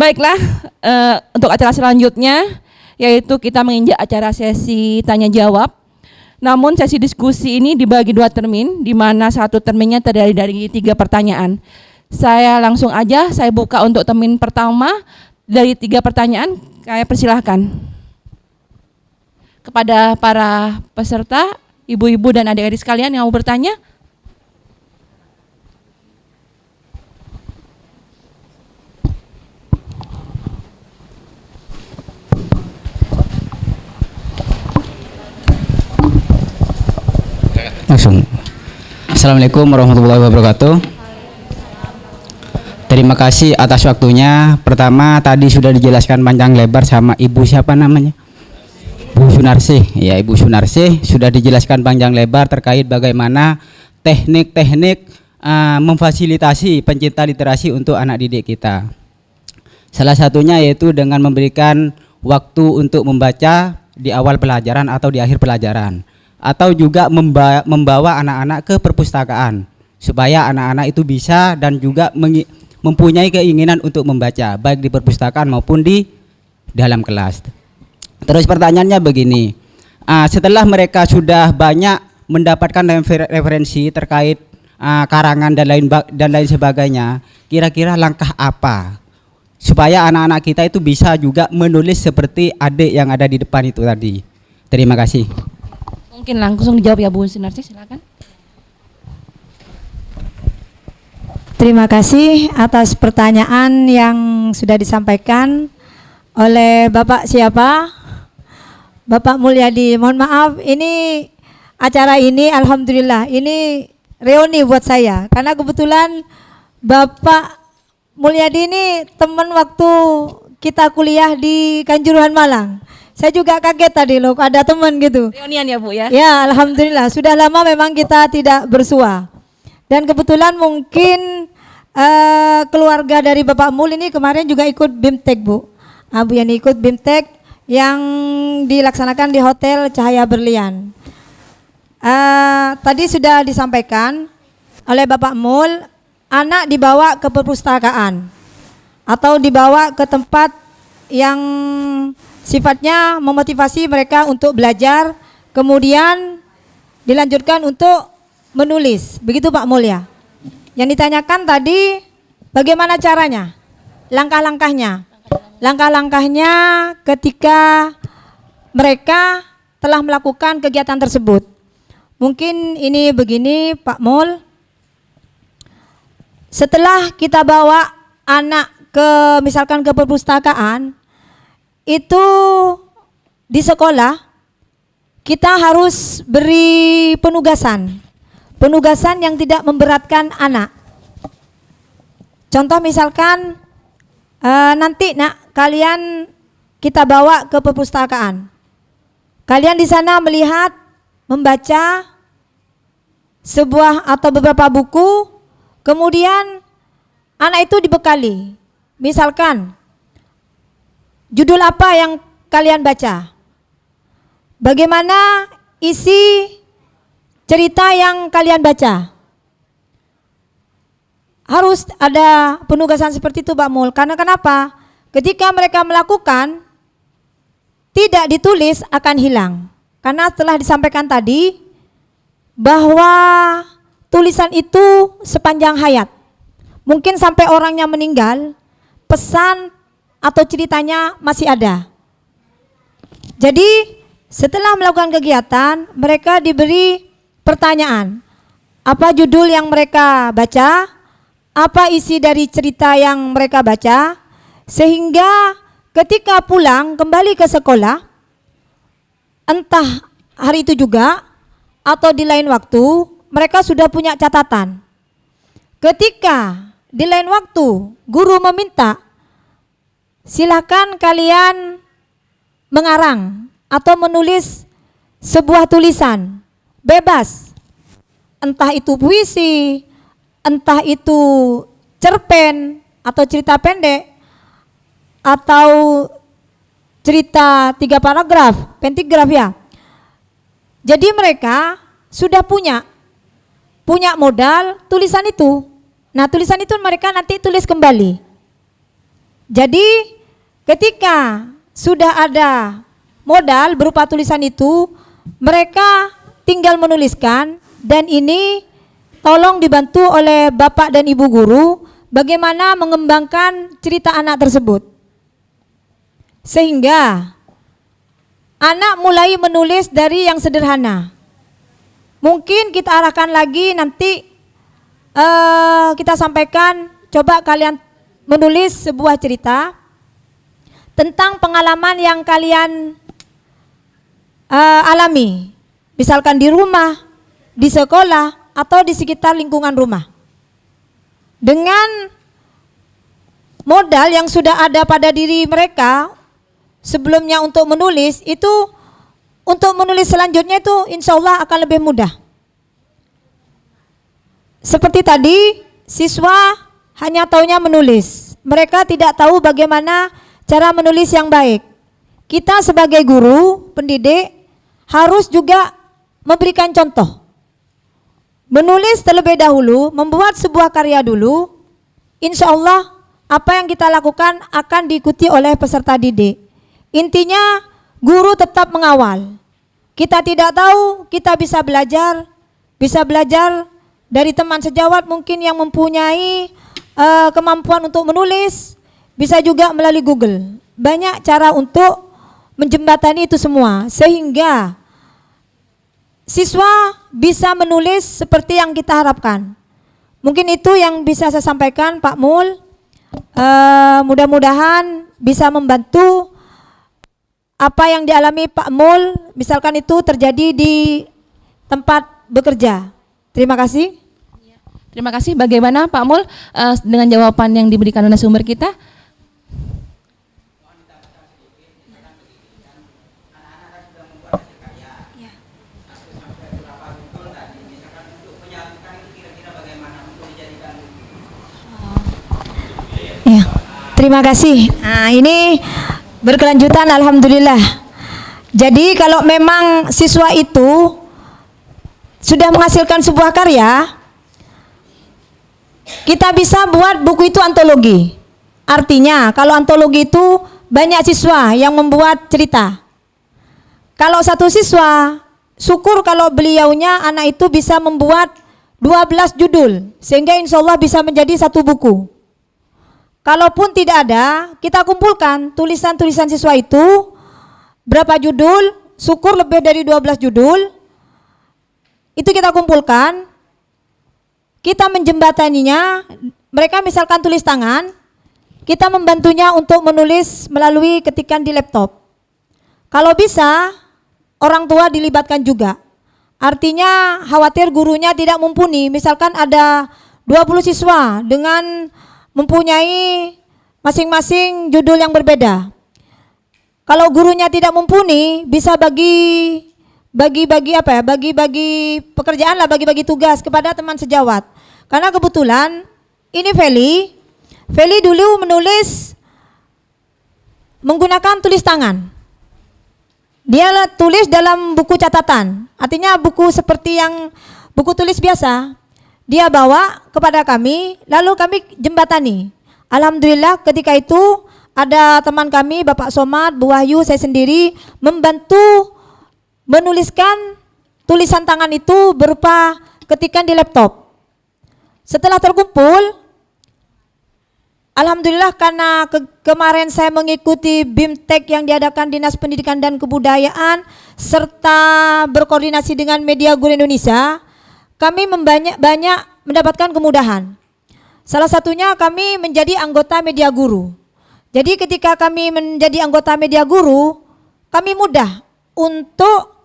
Baiklah, untuk acara selanjutnya yaitu kita menginjak acara sesi tanya jawab. Namun sesi diskusi ini dibagi 2 termin, di mana satu terminnya terdiri dari 3 pertanyaan. Saya langsung aja, saya buka untuk termin pertama dari 3 pertanyaan. Saya persilahkan kepada para peserta, ibu-ibu dan adik-adik sekalian yang mau bertanya. Langsung. Assalamualaikum warahmatullahi wabarakatuh. Terima kasih atas waktunya. Pertama tadi sudah dijelaskan panjang lebar sama Ibu siapa namanya? Bu Sunarsih. Ya, Ibu Sunarsih sudah dijelaskan panjang lebar terkait bagaimana teknik-teknik memfasilitasi pencinta literasi untuk anak didik kita. Salah satunya yaitu dengan memberikan waktu untuk membaca di awal pelajaran atau di akhir pelajaran. Atau juga membawa anak-anak ke perpustakaan supaya anak-anak itu bisa dan juga mempunyai keinginan untuk membaca baik di perpustakaan maupun di dalam kelas. Terus pertanyaannya begini, setelah mereka sudah banyak mendapatkan referensi terkait karangan dan lain sebagainya, kira-kira langkah apa supaya anak-anak kita itu bisa juga menulis seperti adik yang ada di depan itu tadi? Terima kasih. Mungkin langsung dijawab ya Bu Sunarsih, silakan. Terima kasih atas pertanyaan yang sudah disampaikan oleh Bapak siapa? Bapak Mulyadi. Mohon maaf, ini acara ini alhamdulillah ini reuni buat saya karena kebetulan Bapak Mulyadi ini teman waktu kita kuliah di Kanjuruhan Malang. Saya juga kaget tadi loh, ada teman gitu. Reunian ya Bu ya? Ya, alhamdulillah. Sudah lama memang kita tidak bersua. Dan kebetulan mungkin keluarga dari Bapak Mul ini kemarin juga ikut BIMTEK Bu. Bu Yani ikut BIMTEK yang dilaksanakan di Hotel Cahaya Berlian. Tadi sudah disampaikan oleh Bapak Mul, anak dibawa ke perpustakaan atau dibawa ke tempat yang sifatnya memotivasi mereka untuk belajar, kemudian dilanjutkan untuk menulis. Begitu Pak Mulya. Yang ditanyakan tadi bagaimana caranya? Langkah-langkahnya. Langkah-langkahnya ketika mereka telah melakukan kegiatan tersebut. Mungkin ini begini Pak Mul. Setelah kita bawa anak misalkan ke perpustakaan, itu di sekolah kita harus beri penugasan yang tidak memberatkan anak. Contoh misalkan nanti kalian kita bawa ke perpustakaan, kalian di sana melihat membaca sebuah atau beberapa buku, kemudian anak itu dibekali misalkan judul apa yang kalian baca? Bagaimana isi cerita yang kalian baca? Harus ada penugasan seperti itu Pak Mul. Karena kenapa? Ketika mereka melakukan, tidak ditulis akan hilang. Karena telah disampaikan tadi bahwa tulisan itu sepanjang hayat. Mungkin sampai orangnya meninggal, pesan atau ceritanya masih ada. Jadi setelah melakukan kegiatan, mereka diberi pertanyaan. Apa judul yang mereka baca? Apa isi dari cerita yang mereka baca? Sehingga ketika pulang kembali ke sekolah, entah hari itu juga atau di lain waktu, mereka sudah punya catatan. Ketika di lain waktu guru meminta, silakan kalian mengarang atau menulis sebuah tulisan, bebas. Entah itu puisi, entah itu cerpen atau cerita pendek, atau cerita 3 paragraf, pentigraf ya. Jadi mereka sudah punya modal tulisan itu. Nah tulisan itu mereka nanti tulis kembali. Jadi ketika sudah ada modal berupa tulisan itu, mereka tinggal menuliskan, dan ini tolong dibantu oleh Bapak dan Ibu guru bagaimana mengembangkan cerita anak tersebut. Sehingga anak mulai menulis dari yang sederhana. Mungkin kita arahkan lagi nanti, kita sampaikan, coba kalian menulis sebuah cerita tentang pengalaman yang kalian alami. Misalkan di rumah, di sekolah, atau di sekitar lingkungan rumah. Dengan modal yang sudah ada pada diri mereka sebelumnya untuk menulis, itu untuk menulis selanjutnya itu insya Allah akan lebih mudah. Seperti tadi, siswa hanya taunya menulis. Mereka tidak tahu bagaimana cara menulis yang baik. Kita sebagai guru, pendidik, harus juga memberikan contoh. Menulis terlebih dahulu, membuat sebuah karya dulu, insya Allah apa yang kita lakukan akan diikuti oleh peserta didik. Intinya guru tetap mengawal. Kita tidak tahu, kita bisa belajar dari teman sejawat mungkin yang mempunyai kemampuan untuk menulis, bisa juga melalui Google. Banyak cara untuk menjembatani itu semua, sehingga siswa bisa menulis seperti yang kita harapkan. Mungkin itu yang bisa saya sampaikan, Pak Mul. Mudah-mudahan bisa membantu apa yang dialami Pak Mul, misalkan itu terjadi di tempat bekerja. Terima kasih. Terima kasih. Bagaimana Pak Mul dengan jawaban yang diberikan oleh sumber kita? Ya, terima kasih. Nah, ini berkelanjutan, alhamdulillah. Jadi kalau memang siswa itu sudah menghasilkan sebuah karya, kita bisa buat buku itu antologi. Artinya kalau antologi itu banyak siswa yang membuat cerita. Kalau satu siswa, syukur kalau beliaunya anak itu bisa membuat 12 judul, sehingga insya Allah bisa menjadi satu buku. Kalaupun tidak ada, kita kumpulkan tulisan-tulisan siswa itu, berapa judul, syukur lebih dari 12 judul, itu kita kumpulkan, kita menjembataninya. Mereka misalkan tulis tangan, kita membantunya untuk menulis melalui ketikan di laptop. Kalau bisa, orang tua dilibatkan juga. Artinya khawatir gurunya tidak mumpuni, misalkan ada 20 siswa dengan mempunyai masing-masing judul yang berbeda. Kalau gurunya tidak mumpuni, bisa bagi pekerjaan lah, bagi tugas kepada teman sejawat. Karena kebetulan ini Feli dulu menulis menggunakan tulis tangan. Dia tulis dalam buku catatan, artinya buku seperti yang buku tulis biasa. Dia bawa kepada kami, lalu kami jembatani. Alhamdulillah ketika itu ada teman kami, Bapak Somad, Bu Wahyu, saya sendiri membantu menuliskan tulisan tangan itu berupa ketikan di laptop. Setelah terkumpul, alhamdulillah karena kemarin saya mengikuti BIMTEK yang diadakan Dinas Pendidikan dan Kebudayaan serta berkoordinasi dengan Media Guru Indonesia, kami banyak mendapatkan kemudahan. Salah satunya kami menjadi anggota Media Guru. Jadi ketika kami menjadi anggota Media Guru, kami mudah untuk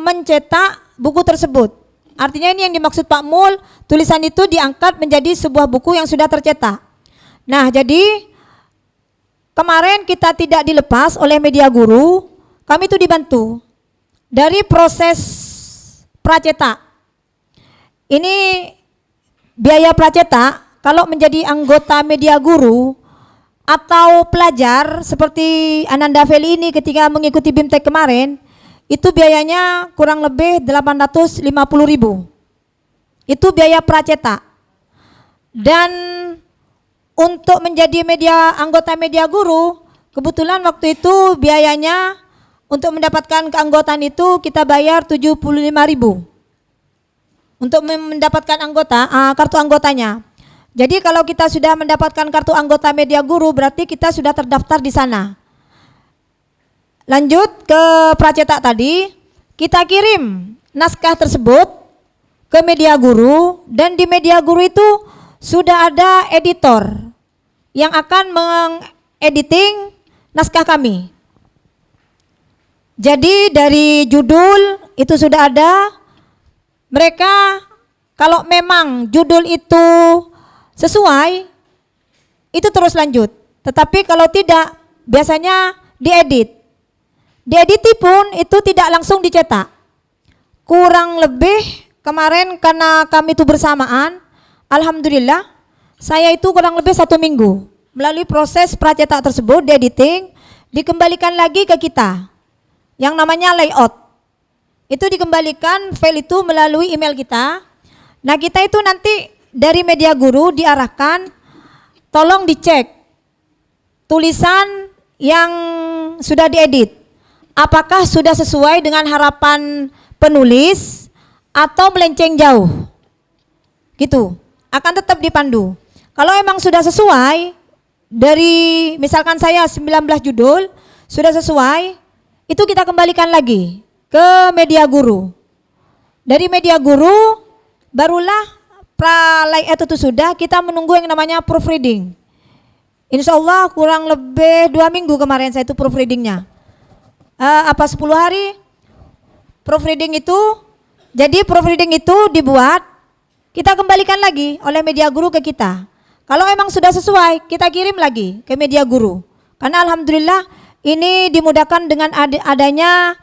mencetak buku tersebut. Artinya ini yang dimaksud Pak Mul, tulisan itu diangkat menjadi sebuah buku yang sudah tercetak. Nah, jadi kemarin kita tidak dilepas oleh Media Guru, kami itu dibantu dari proses pracetak. Ini biaya pracetak kalau menjadi anggota Media Guru atau pelajar seperti Ananda Feli ini ketika mengikuti BIMTEK kemarin, itu biayanya kurang lebih 850.000. Itu biaya pracetak. Dan untuk menjadi anggota media guru, kebetulan waktu itu biayanya untuk mendapatkan keanggotaan itu kita bayar 75.000 untuk mendapatkan kartu anggotanya. Jadi kalau kita sudah mendapatkan kartu anggota media guru berarti kita sudah terdaftar di sana. Lanjut ke pracetak tadi, kita kirim naskah tersebut ke media guru, dan di media guru itu sudah ada editor yang akan mengediting naskah kami. Jadi dari judul itu sudah ada, mereka kalau memang judul itu sesuai, itu terus lanjut. Tetapi kalau tidak, biasanya diedit. Diedit pun itu tidak langsung dicetak. Kurang lebih kemarin karena kami itu bersamaan, alhamdulillah saya itu kurang lebih 1 minggu melalui proses pracetak tersebut, diediting, dikembalikan lagi ke kita yang namanya layout. Itu dikembalikan file itu melalui email kita. Nah, kita itu nanti dari media guru diarahkan, tolong dicek tulisan yang sudah diedit, apakah sudah sesuai dengan harapan penulis atau melenceng jauh, gitu. Akan tetap dipandu. Kalau emang sudah sesuai, dari misalkan saya 19 judul sudah sesuai, itu kita kembalikan lagi ke media guru. Dari media guru barulah layout itu sudah, kita menunggu yang namanya proofreading. Insya Allah kurang lebih 2 minggu kemarin saya itu proofreadingnya. 10 hari proofreading itu. Jadi proofreading itu dibuat, kita kembalikan lagi oleh media guru ke kita. Kalau emang sudah sesuai, kita kirim lagi ke media guru. Karena alhamdulillah ini dimudahkan dengan adanya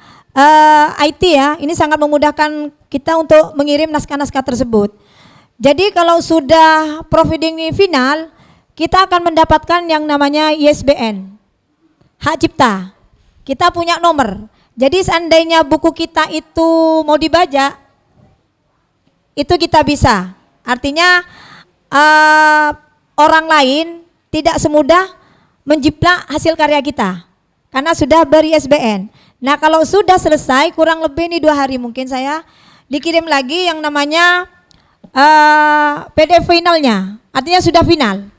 IT ya. Ini sangat memudahkan kita untuk mengirim naskah-naskah tersebut. Jadi kalau sudah proofreading ini final, kita akan mendapatkan yang namanya ISBN, hak cipta. Kita punya nomor. Jadi seandainya buku kita itu mau dibajak, itu kita bisa. Artinya orang lain tidak semudah menjiplak hasil karya kita karena sudah ber-ISBN. Nah, kalau sudah selesai kurang lebih ini 2 hari mungkin saya dikirim lagi yang namanya PDF finalnya, artinya sudah final.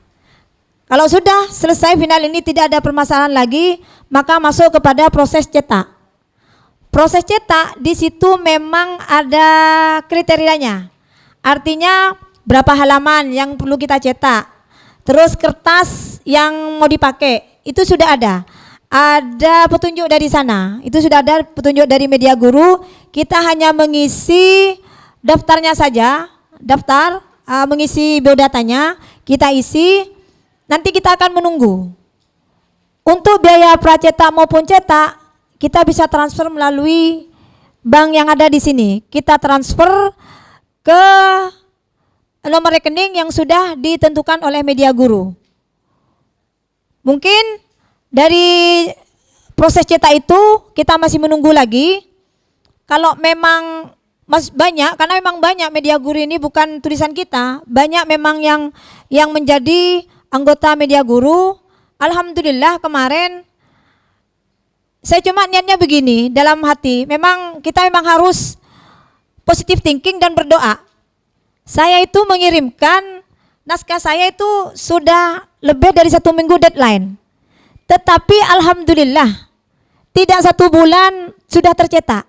Kalau sudah selesai final ini tidak ada permasalahan lagi, maka masuk kepada proses cetak. Proses cetak di situ memang ada kriterianya. Artinya berapa halaman yang perlu kita cetak. Terus kertas yang mau dipakai itu sudah ada. Ada petunjuk dari sana. Itu sudah ada petunjuk dari media guru. Kita hanya mengisi daftarnya saja, mengisi biodatanya, kita isi. Nanti kita akan menunggu. Untuk biaya pracetak maupun cetak, kita bisa transfer melalui bank yang ada di sini. Kita transfer ke nomor rekening yang sudah ditentukan oleh media guru. Mungkin dari proses cetak itu kita masih menunggu lagi. Kalau memang banyak, karena memang banyak media guru ini bukan tulisan kita, banyak memang yang menjadi anggota media guru. Alhamdulillah kemarin saya cuma niatnya begini dalam hati, memang kita memang harus positive thinking dan berdoa. Saya itu mengirimkan naskah saya itu sudah lebih dari 1 minggu deadline. Tetapi alhamdulillah tidak 1 bulan sudah tercetak.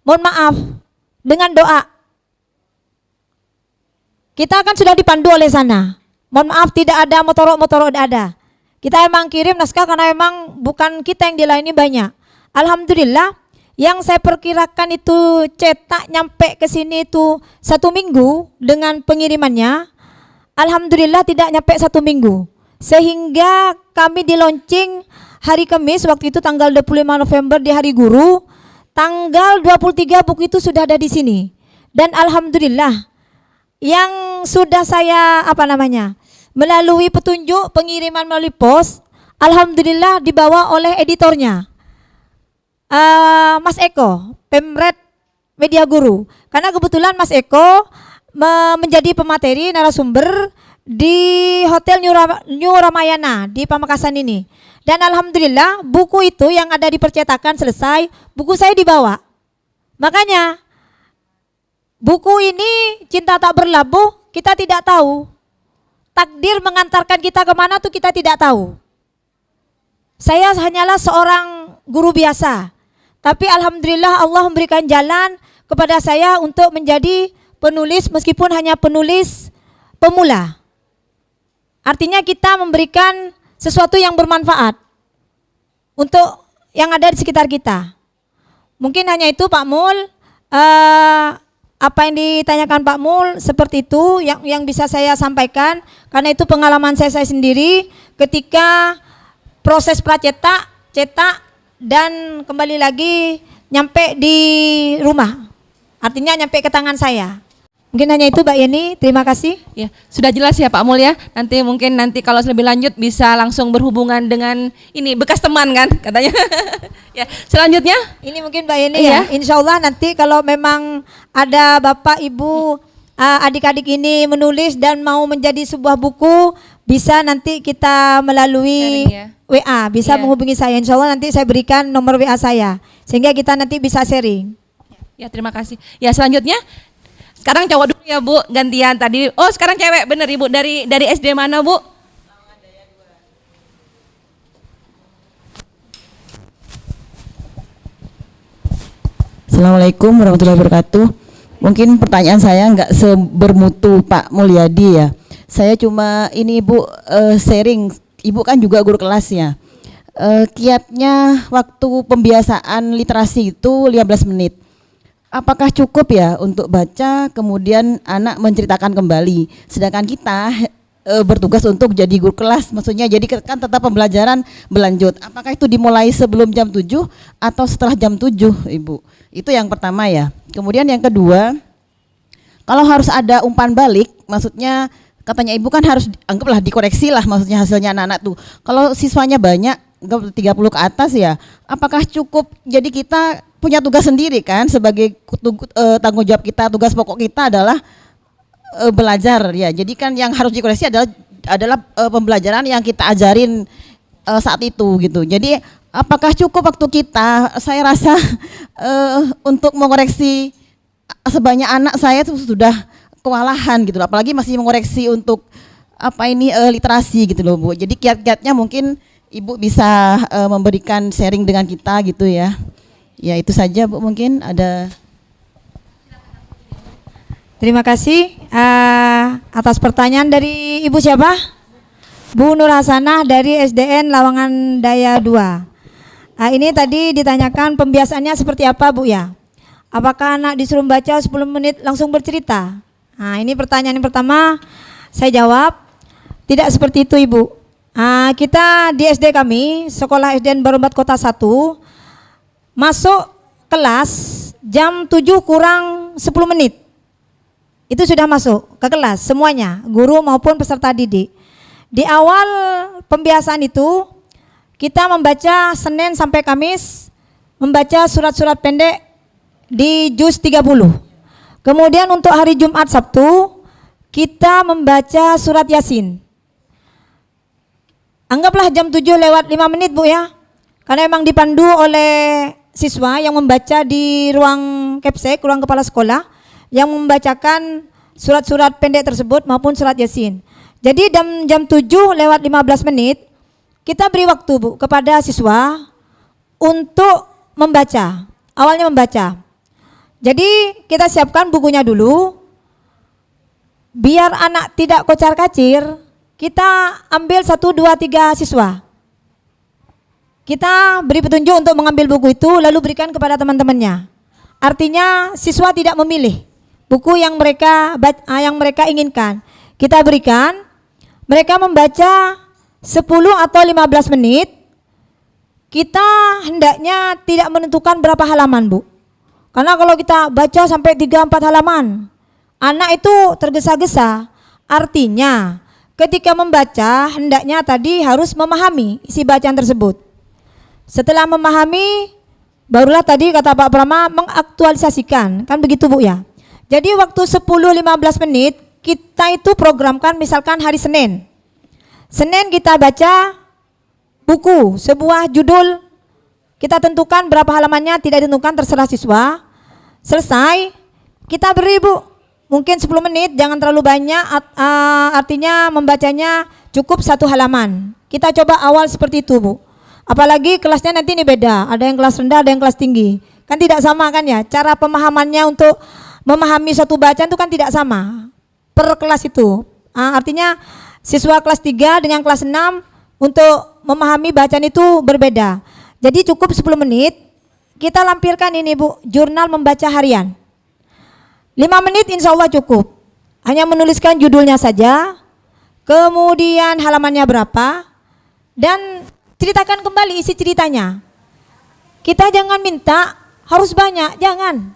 Mohon maaf, dengan doa. Kita kan sudah dipandu oleh sana. Mohon maaf tidak ada motorok-motorok, tidak ada. Kita emang kirim naskah karena emang bukan kita yang dilayani banyak. Alhamdulillah yang saya perkirakan itu cetak nyampe ke sini itu 1 minggu dengan pengirimannya. Alhamdulillah tidak nyampe 1 minggu. Sehingga kami di launching hari Kamis, waktu itu tanggal 25 November di Hari Guru. Tanggal 23 buku itu sudah ada di sini. Dan alhamdulillah yang sudah saya melalui petunjuk pengiriman melalui pos, alhamdulillah dibawa oleh editornya, Mas Eko, Pemret Media Guru. Karena kebetulan Mas Eko menjadi pemateri narasumber di Hotel New Ramayana di Pamekasan ini. Dan alhamdulillah buku itu yang ada di percetakan selesai, buku saya dibawa. Makanya buku ini Cinta Tak Berlabuh, kita tidak tahu. Takdir mengantarkan kita kemana tuh kita tidak tahu. Saya hanyalah seorang guru biasa. Tapi alhamdulillah Allah memberikan jalan kepada saya untuk menjadi penulis meskipun hanya penulis pemula. Artinya kita memberikan sesuatu yang bermanfaat untuk yang ada di sekitar kita. Mungkin hanya itu Pak Mul, apa yang ditanyakan Pak Mul seperti itu yang bisa saya sampaikan, karena itu pengalaman saya sendiri ketika proses pracetak, cetak dan kembali lagi nyampe di rumah. Artinya nyampe ke tangan saya. Mungkin hanya itu Mbak Yeni, terima kasih. Ya, sudah jelas ya Pak Mul ya. Nanti kalau lebih lanjut bisa langsung berhubungan dengan ini bekas teman kan katanya. Ya, selanjutnya ini mungkin Mbak Yeni iya. ya. Insya Allah nanti kalau memang ada Bapak Ibu adik-adik ini menulis dan mau menjadi sebuah buku, bisa nanti kita melalui sharing ya. WA, bisa Iya. menghubungi saya. Insya Allah nanti saya berikan nomor WA saya sehingga kita nanti bisa sharing. Ya, terima kasih. Ya, selanjutnya sekarang cowok dulu ya Bu, gantian tadi. Oh, sekarang cewek, bener Ibu. Dari SD mana Bu? Assalamualaikum warahmatullahi wabarakatuh. Mungkin pertanyaan saya nggak sebermutu Pak Mulyadi ya. Saya cuma ini Ibu sharing. Ibu kan juga guru kelas ya. Kiatnya waktu pembiasaan literasi itu 15 menit. Apakah cukup ya untuk baca kemudian anak menceritakan kembali, sedangkan kita bertugas untuk jadi guru kelas, maksudnya jadi kan tetap pembelajaran berlanjut. Apakah itu dimulai sebelum jam 7 atau setelah jam 7 Ibu? Itu yang pertama ya. Kemudian yang kedua, kalau harus ada umpan balik, maksudnya katanya Ibu kan harus anggaplah dikoreksi lah maksudnya hasilnya anak-anak tuh. Kalau siswanya banyak, 30 ke atas ya, apakah cukup jadi kita punya tugas sendiri kan sebagai tanggung jawab kita, tugas pokok kita adalah belajar ya. Jadi kan yang harus dikoreksi adalah pembelajaran yang kita ajarin saat itu gitu. Jadi apakah cukup waktu kita? Saya rasa untuk mengoreksi sebanyak anak saya itu sudah kewalahan gitu. Apalagi masih mengoreksi untuk literasi gitu loh Bu. Jadi kiat-kiatnya mungkin Ibu bisa memberikan sharing dengan kita gitu ya. Ya itu saja Bu, mungkin ada. Terima kasih atas pertanyaan dari Ibu siapa? Bu Nur Hasanah dari SDN Lawangan Daya 2. Ini tadi ditanyakan pembiasaannya seperti apa Bu ya? Apakah anak disuruh baca 10 menit langsung bercerita? Nah ini pertanyaan yang pertama, saya jawab tidak seperti itu Ibu. Kita di SD kami, Sekolah SDN Barumbat Kota 1, masuk kelas jam 7 kurang 10 menit. Itu sudah masuk ke kelas semuanya, guru maupun peserta didik. Di awal pembiasaan itu kita membaca Senin sampai Kamis, membaca surat-surat pendek di juz 30. Kemudian untuk hari Jumat Sabtu kita membaca surat Yasin. Anggaplah jam 7 lewat 5 menit Bu ya. Karena memang dipandu oleh siswa yang membaca di ruang kepsek, ruang kepala sekolah, yang membacakan surat-surat pendek tersebut maupun surat Yasin. Jadi jam 7 lewat 15 menit kita beri waktu Bu kepada siswa untuk membaca. Awalnya membaca. Jadi kita siapkan bukunya dulu. Biar anak tidak kocar-kacir, kita ambil 1, 2, 3 siswa. Kita beri petunjuk untuk mengambil buku itu lalu berikan kepada teman-temannya. Artinya siswa tidak memilih buku yang mereka inginkan. Kita berikan, mereka membaca 10 atau 15 menit. Kita hendaknya tidak menentukan berapa halaman Bu. Karena kalau kita baca sampai 3-4 halaman, anak itu tergesa-gesa. Artinya ketika membaca hendaknya tadi harus memahami isi bacaan tersebut. Setelah memahami, barulah tadi kata Pak Prama mengaktualisasikan, kan begitu Bu ya. Jadi waktu 10-15 menit kita itu programkan misalkan hari Senin. Senin kita baca buku, sebuah judul, kita tentukan berapa halamannya, tidak ditentukan, terserah siswa. Selesai, kita beri Bu, mungkin 10 menit, jangan terlalu banyak, artinya membacanya cukup 1 halaman. Kita coba awal seperti itu Bu. Apalagi kelasnya nanti ini beda, ada yang kelas rendah, ada yang kelas tinggi. Kan tidak sama kan ya, cara pemahamannya untuk memahami suatu bacaan itu kan tidak sama per kelas itu. Artinya siswa kelas 3 dengan kelas 6 untuk memahami bacaan itu berbeda. Jadi cukup 10 menit, kita lampirkan ini Bu, jurnal membaca harian. 5 menit insya Allah cukup. Hanya menuliskan judulnya saja, kemudian halamannya berapa, dan ceritakan kembali isi ceritanya. Kita jangan minta harus banyak, jangan.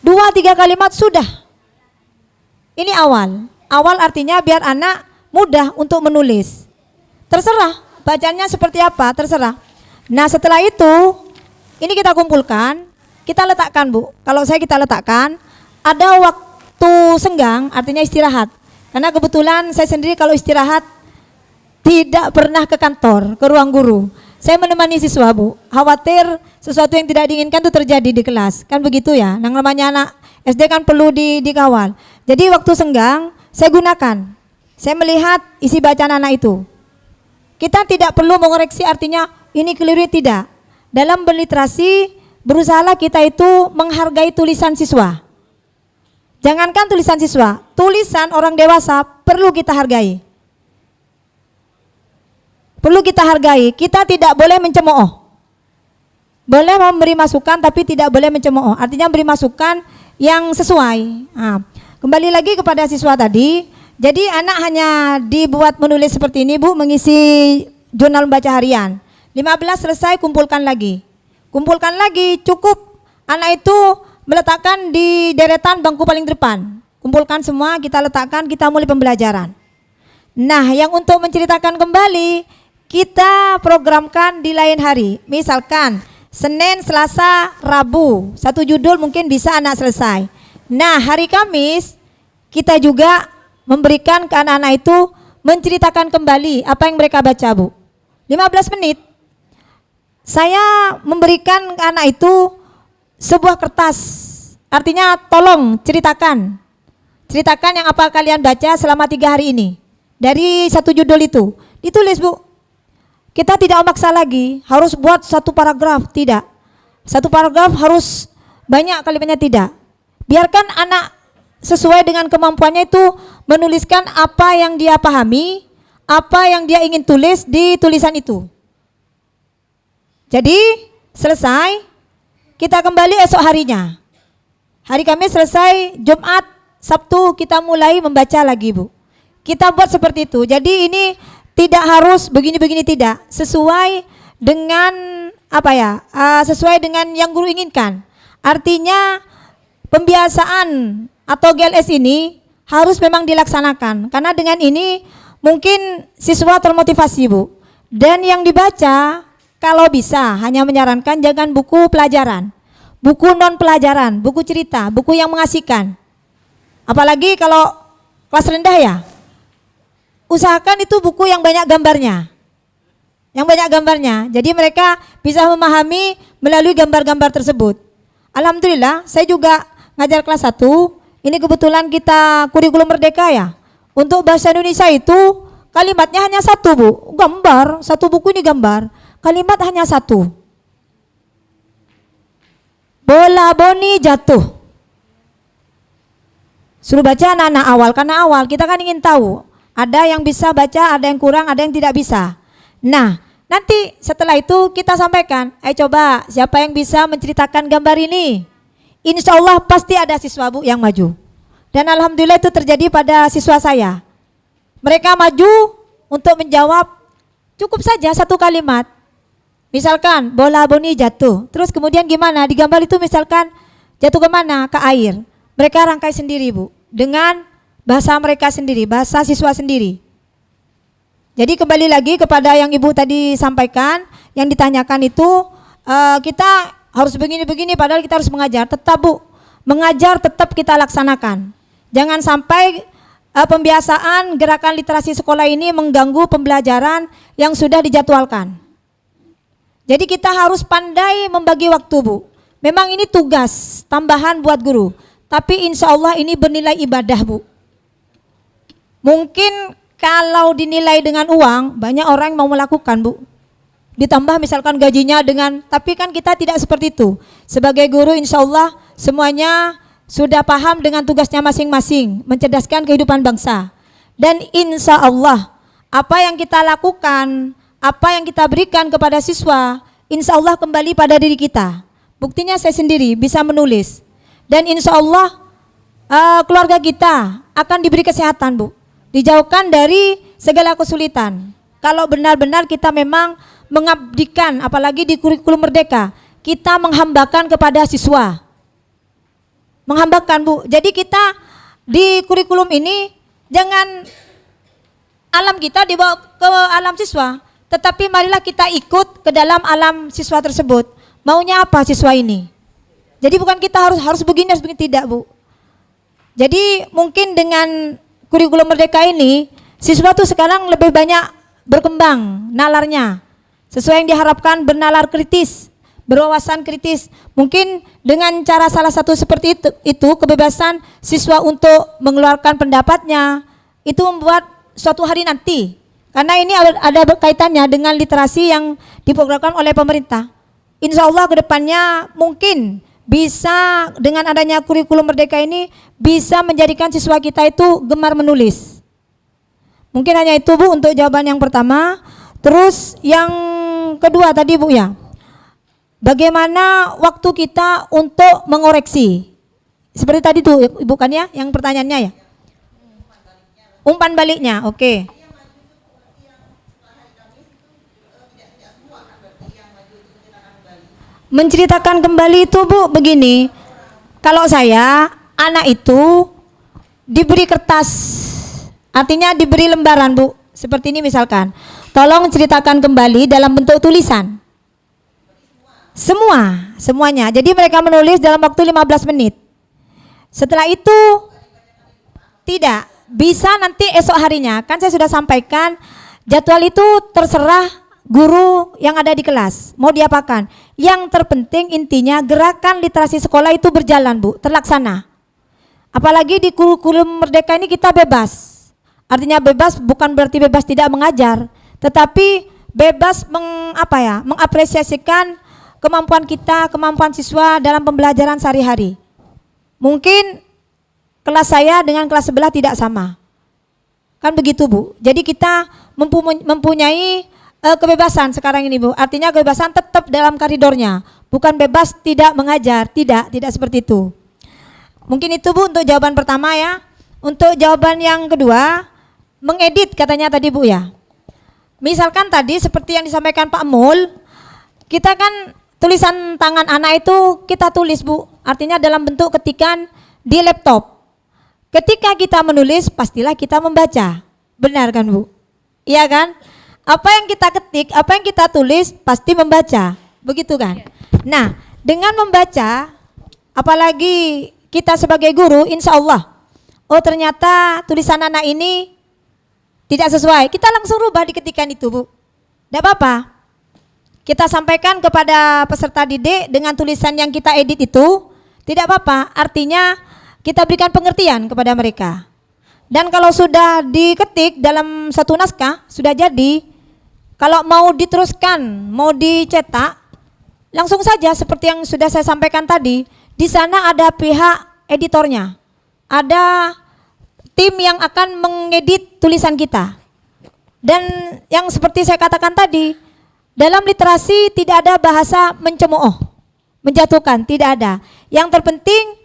2-3 kalimat sudah. Ini awal. Awal artinya biar anak mudah untuk menulis. Terserah bacanya seperti apa, terserah. Nah setelah itu, ini kita kumpulkan, kita letakkan Bu. Kalau saya kita letakkan, ada waktu senggang, artinya istirahat. Karena kebetulan saya sendiri kalau istirahat tidak pernah ke kantor, ke ruang guru. Saya menemani siswa Bu, khawatir sesuatu yang tidak diinginkan itu terjadi di kelas. Kan begitu ya, yang namanya anak SD kan perlu dikawal. Jadi waktu senggang saya gunakan, saya melihat isi bacaan anak itu. Kita tidak perlu mengoreksi artinya ini keliru, tidak. Dalam berliterasi berusahalah kita itu menghargai tulisan siswa. Jangankan tulisan siswa, tulisan orang dewasa perlu kita hargai. Perlu kita hargai, kita tidak boleh mencemooh. Boleh memberi masukan tapi tidak boleh mencemooh. Artinya beri masukan yang sesuai. Nah, kembali lagi kepada siswa tadi. Jadi anak hanya dibuat menulis seperti ini Bu, mengisi jurnal membaca harian. 15 selesai, kumpulkan lagi. Kumpulkan lagi, cukup anak itu meletakkan di deretan bangku paling depan. Kumpulkan semua, kita letakkan, kita mulai pembelajaran. Nah, yang untuk menceritakan kembali, kita programkan di lain hari. Misalkan Senin, Selasa, Rabu, 1 judul mungkin bisa anak selesai. Nah, hari Kamis kita juga memberikan ke anak-anak itu menceritakan kembali apa yang mereka baca Bu. 15 menit. Saya memberikan ke anak itu sebuah kertas. Artinya tolong ceritakan. Ceritakan yang apa kalian baca selama 3 hari ini. Dari 1 judul itu. Ditulis Bu. Kita tidak memaksa lagi harus buat 1 paragraf, tidak. 1 paragraf harus banyak kalimatnya, tidak. Biarkan anak sesuai dengan kemampuannya itu menuliskan apa yang dia pahami, apa yang dia ingin tulis di tulisan itu. Jadi selesai, kita kembali esok harinya. Hari Kamis selesai, Jumat, Sabtu kita mulai membaca lagi Bu. Kita buat seperti itu. Jadi ini tidak harus begini-begini, tidak. Sesuai dengan apa ya? Sesuai dengan yang guru inginkan. Artinya pembiasaan atau GLS ini harus memang dilaksanakan. Karena dengan ini mungkin siswa termotivasi Bu. Dan yang dibaca kalau bisa hanya menyarankan jangan buku pelajaran. Buku non pelajaran, buku cerita, buku yang mengasihkan. Apalagi kalau kelas rendah ya. Usahakan itu buku yang banyak gambarnya. Yang banyak gambarnya. Jadi mereka bisa memahami melalui gambar-gambar tersebut. Alhamdulillah, saya juga ngajar kelas 1. Ini kebetulan kita kurikulum merdeka ya. Untuk bahasa Indonesia itu kalimatnya hanya 1 Bu. Gambar, 1 buku ini gambar. Kalimat hanya 1. Bola Boni jatuh. Suruh baca anak-anak awal, karena awal kita kan ingin tahu. Ada yang bisa baca, ada yang kurang, ada yang tidak bisa. Nah, nanti setelah itu kita sampaikan, ayo coba siapa yang bisa menceritakan gambar ini. Insya Allah pasti ada siswa Bu yang maju. Dan alhamdulillah itu terjadi pada siswa saya. Mereka maju untuk menjawab cukup saja 1 kalimat. Misalkan bola Boni jatuh, terus kemudian gimana? Di gambar itu misalkan jatuh kemana? Ke air. Mereka rangkai sendiri Bu, dengan bahasa mereka sendiri, bahasa siswa sendiri. Jadi kembali lagi kepada yang Ibu tadi sampaikan, yang ditanyakan itu kita harus begini-begini padahal kita harus mengajar. Tetap Bu, mengajar tetap kita laksanakan. Jangan sampai pembiasaan gerakan literasi sekolah ini mengganggu pembelajaran yang sudah dijadwalkan. Jadi kita harus pandai membagi waktu, Bu. Memang ini tugas tambahan buat guru, tapi insya Allah ini bernilai ibadah, Bu. Mungkin kalau dinilai dengan uang, banyak orang yang mau melakukan, Bu. Ditambah misalkan gajinya dengan, tapi kan kita tidak seperti itu. Sebagai guru insya Allah semuanya sudah paham dengan tugasnya masing-masing, mencerdaskan kehidupan bangsa. Dan insya Allah apa yang kita lakukan, apa yang kita berikan kepada siswa, insya Allah kembali pada diri kita. Buktinya saya sendiri bisa menulis. Dan insya Allah keluarga kita akan diberi kesehatan, Bu. Dijauhkan dari segala kesulitan. Kalau benar-benar kita memang mengabdikan, apalagi di kurikulum merdeka, kita menghambakan kepada siswa. Menghambakan, Bu. Jadi kita di kurikulum ini jangan alam kita dibawa ke alam siswa, tetapi marilah kita ikut ke dalam alam siswa tersebut. Maunya apa siswa ini? Jadi bukan kita harus begini, tidak, Bu. Jadi mungkin dengan kurikulum merdeka ini, siswa tuh sekarang lebih banyak berkembang nalarnya. Sesuai yang diharapkan, bernalar kritis, berwawasan kritis. Mungkin dengan cara salah satu seperti itu kebebasan siswa untuk mengeluarkan pendapatnya, itu membuat suatu hari nanti. Karena ini ada kaitannya dengan literasi yang diprogramkan oleh pemerintah. Insya Allah kedepannya mungkin bisa dengan adanya kurikulum merdeka ini bisa menjadikan siswa kita itu gemar menulis. Mungkin hanya itu, Bu, untuk jawaban yang pertama. Terus yang kedua tadi, Bu, ya, bagaimana waktu kita untuk mengoreksi? Seperti tadi tuh, Ibu, kan ya, yang pertanyaannya ya. Umpan baliknya, oke. Menceritakan kembali itu, Bu, begini. Kalau saya, anak itu diberi kertas, artinya diberi lembaran, Bu. Seperti ini misalkan, tolong ceritakan kembali dalam bentuk tulisan. Semuanya. Jadi mereka menulis dalam waktu 15 menit. Setelah itu, tidak. Bisa nanti esok harinya, kan saya sudah sampaikan, jadwal itu terserah guru yang ada di kelas, mau diapakan. Yang terpenting intinya gerakan literasi sekolah itu berjalan, Bu, terlaksana. Apalagi di kurikulum merdeka ini kita bebas. Artinya bebas bukan berarti bebas tidak mengajar, tetapi bebas mengapresiasikan kemampuan kita, kemampuan siswa dalam pembelajaran sehari-hari. Mungkin kelas saya dengan kelas sebelah tidak sama. Kan begitu, Bu. Jadi kita mempunyai kebebasan sekarang ini, Bu. Artinya kebebasan tetap dalam koridornya, bukan bebas tidak mengajar, tidak seperti itu. Mungkin itu, Bu, untuk jawaban pertama ya. Untuk jawaban yang kedua, mengedit katanya tadi, Bu, ya. Misalkan tadi seperti yang disampaikan Pak Mul, kita kan tulisan tangan anak itu kita tulis, Bu. Artinya dalam bentuk ketikan di laptop. Ketika kita menulis, pastilah kita membaca. Benar kan, Bu? Iya kan? Apa yang kita ketik, apa yang kita tulis pasti membaca, begitu kan? Nah, dengan membaca, apalagi kita sebagai guru, insya Allah, oh ternyata tulisan anak ini tidak sesuai, kita langsung rubah di ketikan itu, Bu. Tidak apa-apa. Kita sampaikan kepada peserta didik dengan tulisan yang kita edit itu, tidak apa-apa. Artinya kita berikan pengertian kepada mereka. Dan kalau sudah diketik dalam satu naskah, sudah jadi, kalau mau diteruskan, mau dicetak, langsung saja seperti yang sudah saya sampaikan tadi, di sana ada pihak editornya, ada tim yang akan mengedit tulisan kita. Dan yang seperti saya katakan tadi, dalam literasi tidak ada bahasa mencemooh, menjatuhkan, tidak ada. Yang terpenting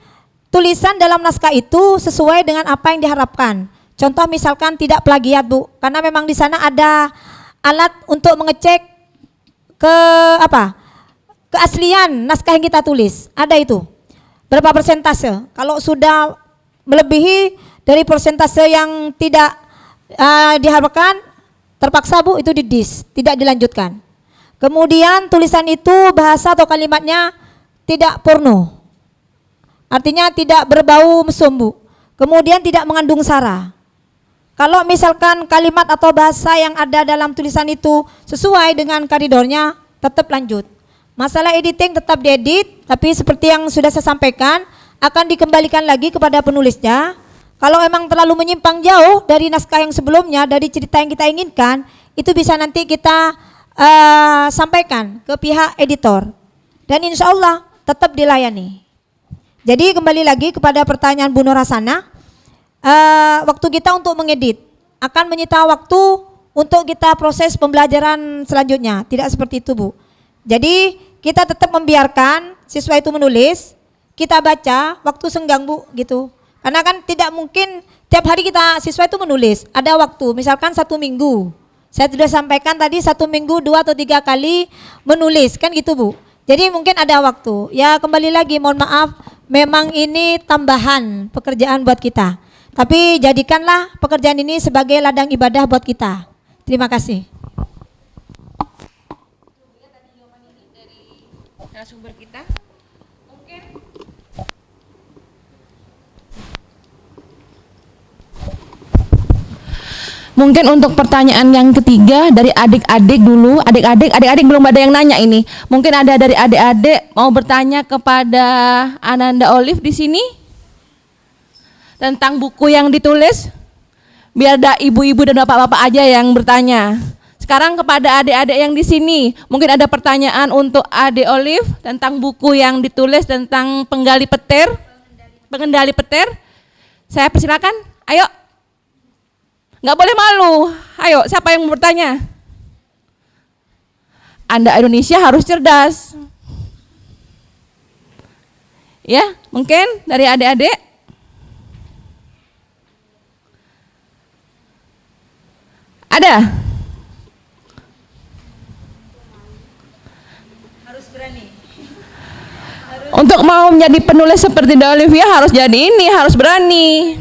tulisan dalam naskah itu sesuai dengan apa yang diharapkan. Contoh misalkan tidak plagiat, Bu, karena memang di sana ada alat untuk mengecek keaslian naskah yang kita tulis. Ada itu. Berapa persentase? Kalau sudah melebihi dari persentase yang tidak diharapkan, terpaksa, Bu, itu didis, tidak dilanjutkan. Kemudian tulisan itu bahasa atau kalimatnya tidak porno. Artinya tidak berbau mesum, Bu. Kemudian tidak mengandung sara. Kalau misalkan kalimat atau bahasa yang ada dalam tulisan itu sesuai dengan koridornya, tetap lanjut. Masalah editing tetap diedit, tapi seperti yang sudah saya sampaikan, akan dikembalikan lagi kepada penulisnya. Kalau emang terlalu menyimpang jauh dari naskah yang sebelumnya, dari cerita yang kita inginkan, itu bisa nanti kita sampaikan ke pihak editor. Dan insya Allah tetap dilayani. Jadi kembali lagi kepada pertanyaan Bu Nur Hasanah, waktu kita untuk mengedit akan menyita waktu untuk kita proses pembelajaran selanjutnya. Tidak seperti itu, Bu. Jadi kita tetap membiarkan siswa itu menulis, kita baca waktu senggang, Bu, gitu. Karena kan tidak mungkin tiap hari kita siswa itu menulis. Ada waktu, misalkan 1 minggu. Saya sudah sampaikan tadi 1 minggu 2 atau 3 kali menulis, kan gitu, Bu. Jadi mungkin ada waktu. Ya kembali lagi, mohon maaf, memang ini tambahan pekerjaan buat kita. Tapi jadikanlah pekerjaan ini sebagai ladang ibadah buat kita. Terima kasih. Narasumber kita mungkin untuk pertanyaan yang ketiga dari adik-adik dulu. Adik-adik belum ada yang nanya ini. Mungkin ada dari adik-adik mau bertanya kepada Ananda Olive di sini tentang buku yang ditulis. Biar ada ibu-ibu dan bapak-bapak aja yang bertanya. Sekarang kepada adik-adik yang di sini, mungkin ada pertanyaan untuk Adik Olive tentang buku yang ditulis tentang pengendali petir. Saya persilakan, ayo. Nggak boleh malu. Ayo, siapa yang mau bertanya? Anda Indonesia harus cerdas. Ya, mungkin dari adik-adik. Ada? Untuk mau menjadi penulis seperti Mbak Olivia harus jadi ini, harus berani.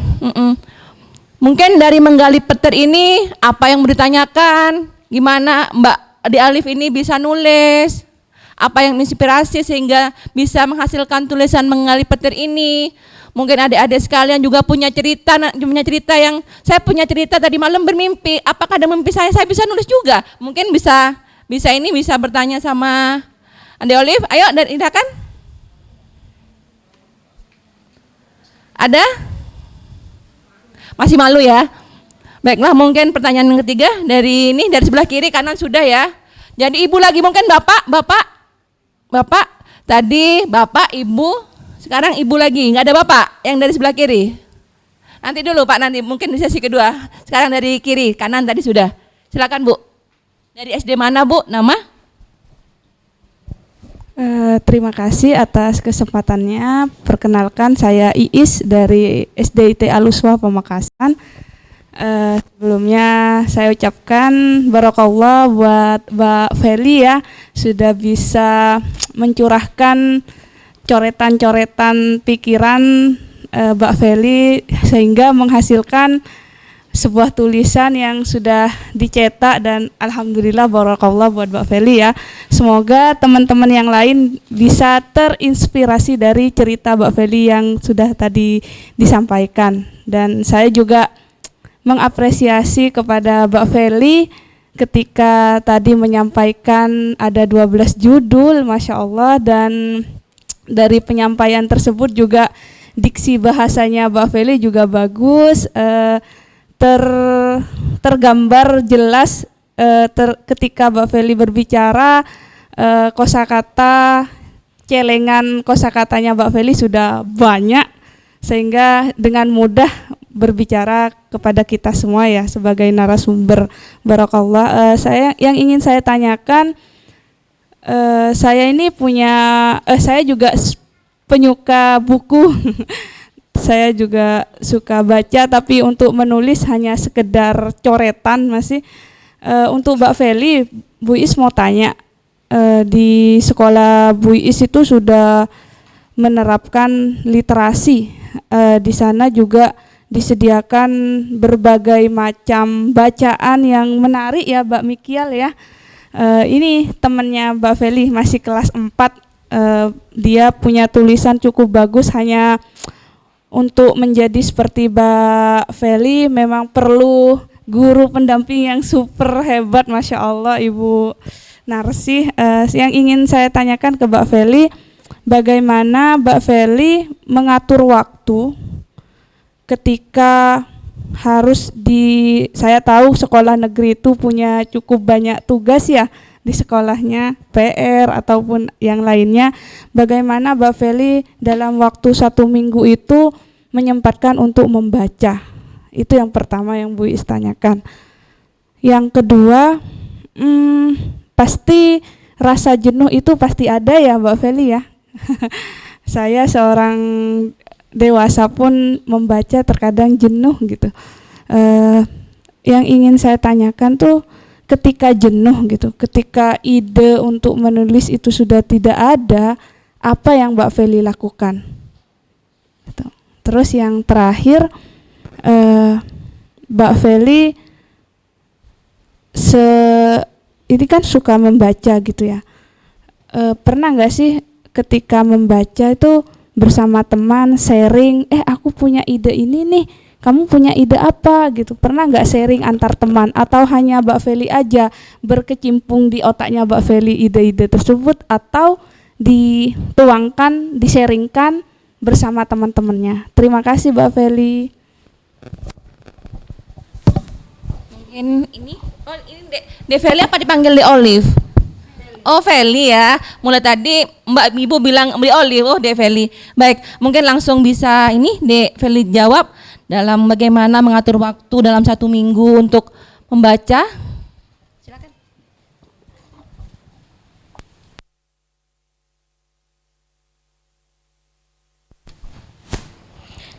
Mungkin dari menggali petir ini apa yang mau ditanyakan, gimana Mbak Adi Alif ini bisa nulis, apa yang inspirasi sehingga bisa menghasilkan tulisan menggali petir ini. Mungkin adik-adik sekalian juga punya cerita yang saya punya cerita tadi malam bermimpi. Apakah ada mimpi saya bisa nulis juga? Mungkin bisa bertanya sama Adi Alif. Ayo, dan silakan. Ada? Masih malu ya? Baiklah, mungkin pertanyaan yang ketiga dari sebelah kiri, kanan sudah ya. Jadi ibu lagi, mungkin bapak, tadi bapak, ibu, sekarang ibu lagi, nggak ada bapak yang dari sebelah kiri. Nanti dulu Pak, nanti mungkin di sesi kedua. Sekarang dari kiri, kanan tadi sudah. Silakan Bu. Dari SD mana Bu, nama? Terima kasih atas kesempatannya. Perkenalkan, saya Iis dari SDIT Aluswa Pamekasan. Sebelumnya saya ucapkan barakallah buat Mbak Feli ya, sudah bisa mencurahkan coretan-coretan pikiran Mbak Feli sehingga menghasilkan sebuah tulisan yang sudah dicetak, dan alhamdulillah barakallah buat Mbak Feli ya. Semoga teman-teman yang lain bisa terinspirasi dari cerita Mbak Feli yang sudah tadi disampaikan. Dan saya juga mengapresiasi kepada Mbak Feli ketika tadi menyampaikan ada 12 judul, Masya Allah, dan dari penyampaian tersebut juga diksi bahasanya Mbak Feli juga bagus, tergambar jelas ketika Mbak Feli berbicara, kosakata, celengan kosakatanya Mbak Feli sudah banyak sehingga dengan mudah berbicara kepada kita semua ya sebagai narasumber. Barakallah. Yang ingin saya tanyakan, saya ini saya juga penyuka buku. Saya juga suka baca, tapi untuk menulis hanya sekedar coretan masih. Untuk Mbak Feli, Bu Is mau tanya, di sekolah Bu Is itu sudah menerapkan literasi. Di sana juga disediakan berbagai macam bacaan yang menarik ya Mbak Mikial ya. Ini temannya Mbak Feli masih kelas 4, dia punya tulisan cukup bagus, hanya untuk menjadi seperti Mbak Feli memang perlu guru pendamping yang super hebat, Masya Allah Ibu Narsi. Yang ingin saya tanyakan ke Mbak Feli, bagaimana Mbak Feli mengatur waktu ketika harus saya tahu sekolah negeri itu punya cukup banyak tugas ya di sekolahnya, PR ataupun yang lainnya. Bagaimana Mbak Feli dalam waktu 1 minggu itu menyempatkan untuk membaca? Itu yang pertama yang Bu Is tanyakan. Yang kedua, pasti rasa jenuh itu pasti ada ya Mbak Feli ya. Saya seorang dewasa pun membaca terkadang jenuh gitu. Yang ingin saya tanyakan tuh ketika jenuh gitu, ketika ide untuk menulis itu sudah tidak ada, apa yang Mbak Feli lakukan? Gitu. Terus yang terakhir, Mbak Feli ini kan suka membaca gitu ya. Pernah nggak sih ketika membaca itu bersama teman sharing, aku punya ide ini nih, kamu punya ide apa gitu? Pernah nggak sharing antar teman atau hanya Mbak Feli aja berkecimpung di otaknya Mbak Feli ide-ide tersebut, atau dituangkan, di-sharingkan bersama teman-temannya? Terima kasih Mbak Feli. Mungkin ini De Feli apa dipanggil De Olive? Oh Feli ya, mulai tadi Mbak Ibu bilang De Olive, oh De Feli. Baik, mungkin langsung bisa ini De Feli jawab dalam bagaimana mengatur waktu dalam 1 minggu untuk membaca. Silakan.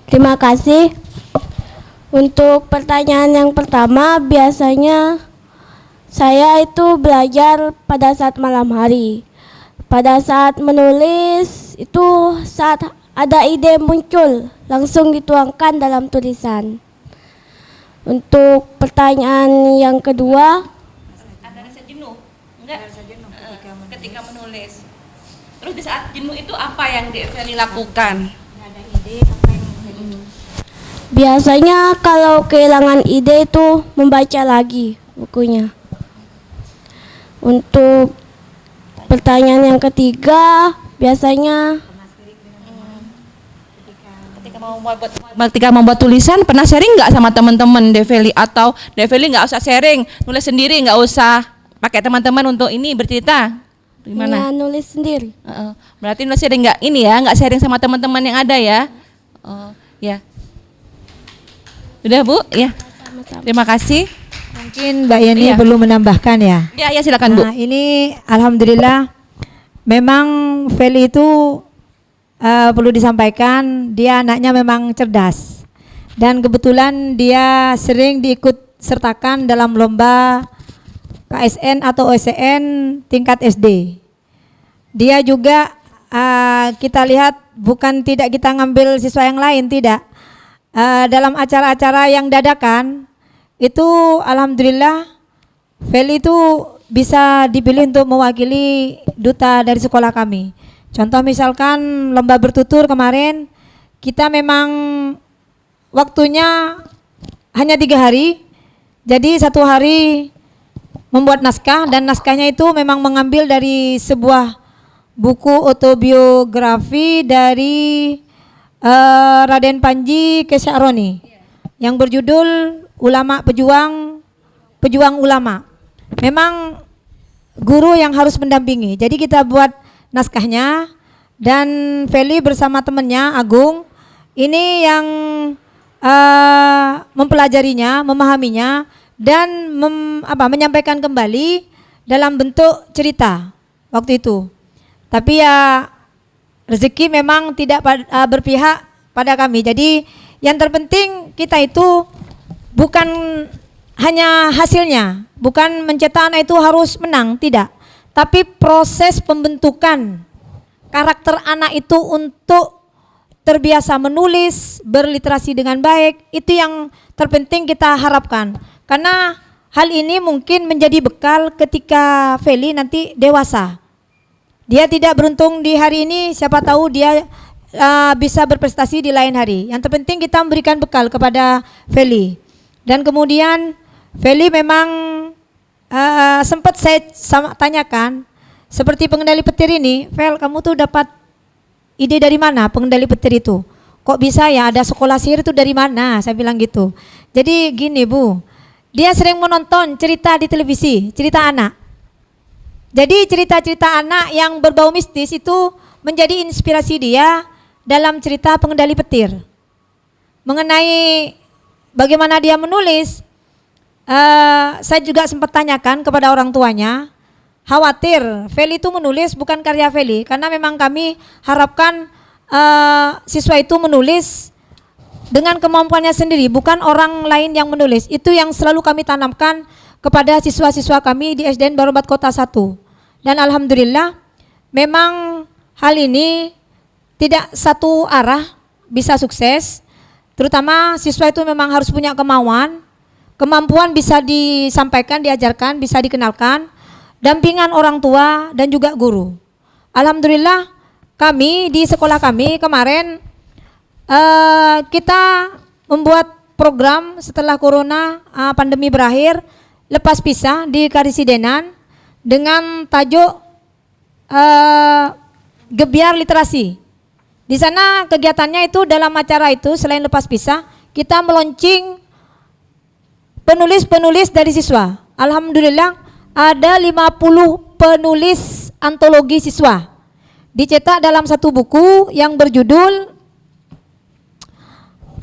Terima kasih. Untuk pertanyaan yang pertama, biasanya saya itu belajar pada saat malam hari. Pada saat menulis itu saat ada ide muncul, langsung dituangkan dalam tulisan. Untuk pertanyaan yang kedua, Ada rasa jenuh? Enggak? Ketika menulis. Terus di saat jenuh itu apa yang De Feli lakukan? biasanya kalau kehilangan ide itu membaca lagi bukunya. Untuk pertanyaan yang ketiga, biasanya ketika membuat tulisan pernah sharing nggak sama teman-teman De Feli, atau De Feli nggak usah sharing, nulis sendiri, nggak usah pakai teman-teman untuk ini bercerita? Gimana? hanya nulis sendiri. Berarti nulis sharing nggak ini ya, nggak sharing sama teman-teman yang ada ya? Oh ya. Udah Bu, ya. Sama-sama. Terima kasih. Mungkin Mbak Yeni Iya. perlu menambahkan ya. Ya silakan Bu. Nah, ini alhamdulillah memang Feli itu perlu disampaikan dia anaknya memang cerdas. Dan kebetulan dia sering diikut sertakan dalam lomba KSN atau OSN tingkat SD. Dia juga kita lihat bukan tidak kita ngambil siswa yang lain, tidak. Dalam acara-acara yang dadakan itu alhamdulillah Feli itu bisa dipilih untuk mewakili duta dari sekolah kami. Contoh misalkan lomba bertutur kemarin, kita memang waktunya hanya 3 hari, jadi 1 hari membuat naskah, dan naskahnya itu memang mengambil dari sebuah buku autobiografi dari Raden Panji Kesyaroni yang berjudul Ulama Pejuang Ulama. Memang guru yang harus mendampingi. Jadi kita buat naskahnya, dan Feli bersama temannya Agung ini yang mempelajarinya, memahaminya, dan menyampaikan kembali dalam bentuk cerita waktu itu. Tapi ya rezeki memang tidak berpihak pada kami. Jadi yang terpenting kita itu bukan hanya hasilnya, bukan mencetak anak itu harus menang, tidak. Tapi proses pembentukan karakter anak itu untuk terbiasa menulis, berliterasi dengan baik, itu yang terpenting kita harapkan. Karena hal ini mungkin menjadi bekal ketika Feli nanti dewasa. Dia tidak beruntung di hari ini, siapa tahu dia bisa berprestasi di lain hari. Yang terpenting kita memberikan bekal kepada Feli. Dan kemudian Feli memang sempat saya tanyakan, seperti pengendali petir ini, Fel, kamu tuh dapat ide dari mana pengendali petir itu? Kok bisa ya ada sekolah sihir itu dari mana? Saya bilang gitu. Jadi gini Bu, dia sering menonton cerita di televisi, cerita anak. Jadi cerita-cerita anak yang berbau mistis itu menjadi inspirasi dia dalam cerita pengendali petir. Mengenai bagaimana dia menulis, saya juga sempat tanyakan kepada orang tuanya, khawatir Feli itu menulis bukan karya Feli, karena memang kami harapkan siswa itu menulis dengan kemampuannya sendiri, bukan orang lain yang menulis. Itu yang selalu kami tanamkan kepada siswa-siswa kami di SDN Barobat Kota 1. Dan alhamdulillah memang hal ini tidak satu arah bisa sukses, terutama siswa itu memang harus punya kemampuan bisa disampaikan, diajarkan, bisa dikenalkan, dampingan orang tua dan juga guru. Alhamdulillah kami di sekolah kami kemarin kita membuat program setelah corona pandemi berakhir, lepas pisah di Karisidenan dengan tajuk Gebiar Literasi. Di sana kegiatannya itu dalam acara itu selain lepas pisah, kita meluncing penulis-penulis dari siswa. Alhamdulillah ada 50 penulis antologi siswa. Dicetak dalam satu buku yang berjudul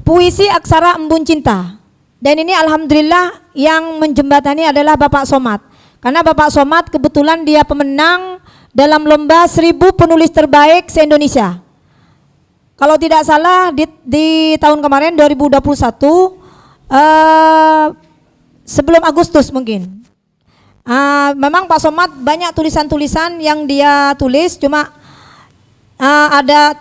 Puisi Aksara Embun Cinta. Dan ini alhamdulillah yang menjembatani adalah Bapak Somad. Karena Bapak Somad kebetulan dia pemenang dalam lomba 1000 penulis terbaik se-Indonesia. Kalau tidak salah di tahun kemarin 2021 sebelum Agustus mungkin. Memang Pak Somad banyak tulisan-tulisan yang dia tulis, cuma ada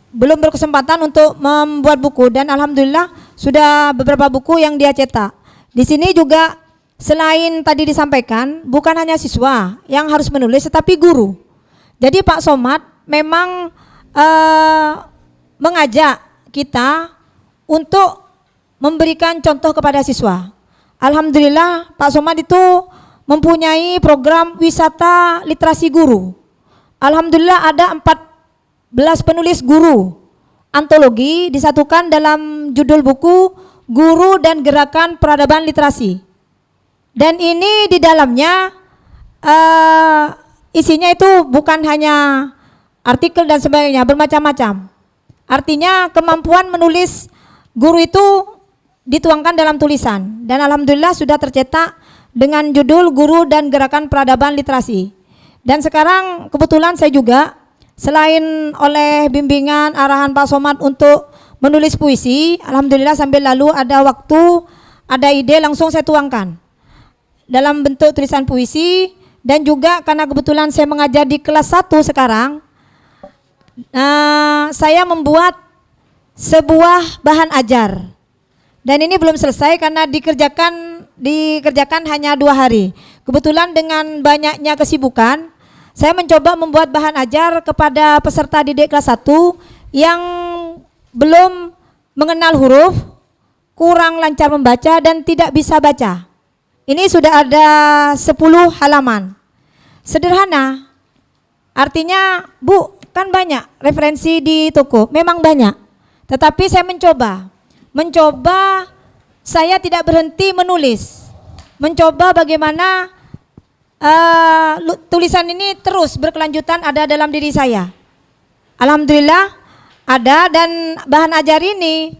belum berkesempatan untuk membuat buku, dan alhamdulillah sudah beberapa buku yang dia cetak. Di sini juga selain tadi disampaikan, bukan hanya siswa yang harus menulis tetapi guru. Jadi Pak Somad memang mengajak kita untuk memberikan contoh kepada siswa. Alhamdulillah Pak Somad itu mempunyai program wisata literasi guru. Alhamdulillah ada 14 penulis guru antologi disatukan dalam judul buku Guru dan Gerakan Peradaban Literasi. Dan ini di dalamnya isinya itu bukan hanya artikel dan sebagainya, bermacam-macam. Artinya kemampuan menulis guru itu dituangkan dalam tulisan, dan alhamdulillah sudah tercetak dengan judul Guru dan Gerakan Peradaban Literasi. Dan sekarang kebetulan saya juga selain oleh bimbingan arahan Pak Somad untuk menulis puisi, alhamdulillah sambil lalu ada waktu, ada ide, langsung saya tuangkan dalam bentuk tulisan puisi. Dan juga karena kebetulan saya mengajar di kelas 1 sekarang, saya membuat sebuah bahan ajar, dan ini belum selesai karena dikerjakan hanya 2 hari. Kebetulan dengan banyaknya kesibukan, saya mencoba membuat bahan ajar kepada peserta didik kelas 1 yang belum mengenal huruf, kurang lancar membaca dan tidak bisa baca. Ini sudah ada 10 halaman. Sederhana, artinya Bu, kan banyak referensi di toko, memang banyak. Tetapi saya mencoba, saya tidak berhenti menulis. Mencoba bagaimana tulisan ini terus berkelanjutan ada dalam diri saya. Alhamdulillah ada, dan bahan ajar ini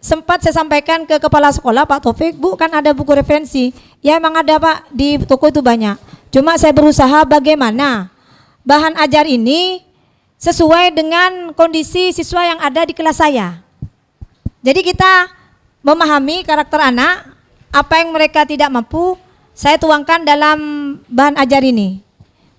sempat saya sampaikan ke kepala sekolah, Pak Taufik, Bu kan ada buku referensi. Ya emang ada Pak, di toko itu banyak. Cuma saya berusaha bagaimana bahan ajar ini sesuai dengan kondisi siswa yang ada di kelas saya. Jadi kita memahami karakter anak, apa yang mereka tidak mampu, saya tuangkan dalam bahan ajar ini.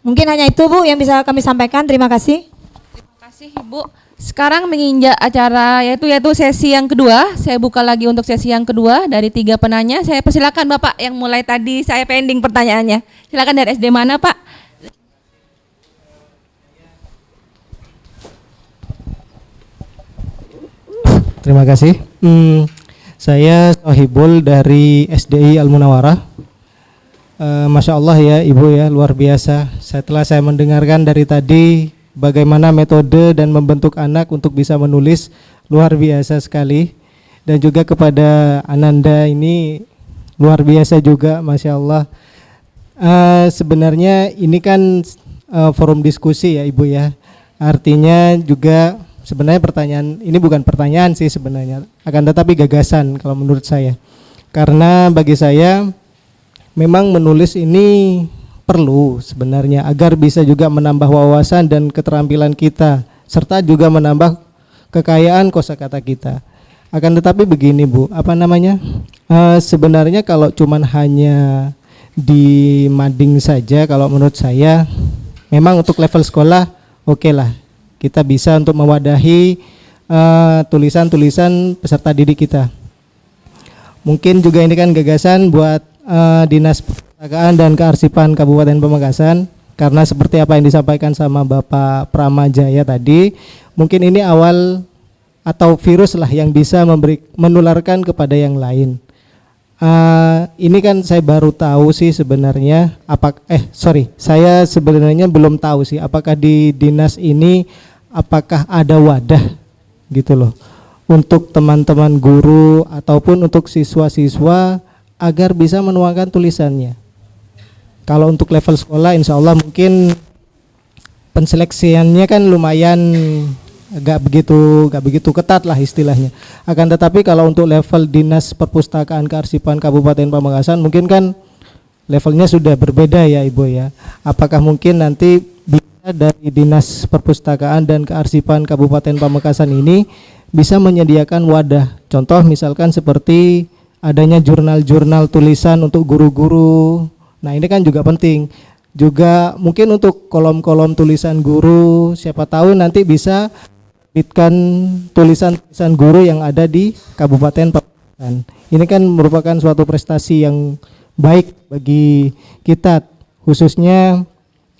Mungkin hanya itu Bu yang bisa kami sampaikan. Terima kasih. Terima kasih Ibu. Sekarang menginjak acara yaitu sesi yang kedua. Saya buka lagi untuk sesi yang kedua dari 3 penanya. Saya persilakan Bapak yang mulai tadi saya pending pertanyaannya. Silakan dari SD mana Pak? Terima kasih. Saya Sohibul dari SDI Al Munawarah. Masya Allah ya Ibu ya, luar biasa. Setelah saya mendengarkan dari tadi bagaimana metode dan membentuk anak untuk bisa menulis, luar biasa sekali. Dan juga kepada Ananda ini luar biasa juga, Masya Allah. Sebenarnya ini kan forum diskusi ya Ibu ya. Artinya juga sebenarnya pertanyaan ini bukan pertanyaan sih sebenarnya, akan tetapi gagasan kalau menurut saya. Karena bagi saya memang menulis ini perlu sebenarnya agar bisa juga menambah wawasan dan keterampilan kita, serta juga menambah kekayaan kosakata kita. Akan tetapi begini Bu, sebenarnya kalau cuman hanya di mading saja, kalau menurut saya memang untuk level sekolah oke lah, kita bisa untuk mewadahi tulisan-tulisan peserta didik kita. Mungkin juga ini kan gagasan buat Dinas Perpustakaan dan Kearsipan Kabupaten Pamekasan, karena seperti apa yang disampaikan sama Bapak Pramajaya tadi, mungkin ini awal atau virus lah yang bisa menularkan kepada yang lain. Ini kan saya baru tahu sih sebenarnya, saya sebenarnya belum tahu sih apakah di dinas ini apakah ada wadah gitu loh untuk teman-teman guru ataupun untuk siswa-siswa agar bisa menuangkan tulisannya. Kalau untuk level sekolah insya Allah mungkin penseleksiannya kan lumayan gak begitu ketat lah istilahnya. Akan tetapi kalau untuk level Dinas Perpustakaan Kearsipan Kabupaten Pamekasan mungkin kan levelnya sudah berbeda ya Ibu ya. Apakah mungkin nanti bisa dari Dinas Perpustakaan dan Kearsipan Kabupaten Pamekasan ini bisa menyediakan wadah, contoh misalkan seperti adanya jurnal-jurnal tulisan untuk guru-guru. Nah ini kan juga penting. Juga mungkin untuk kolom-kolom tulisan guru, siapa tahu nanti bisa terbitkan tulisan-tulisan guru yang ada di Kabupaten Pamekasan. Ini kan merupakan suatu prestasi yang baik bagi kita, khususnya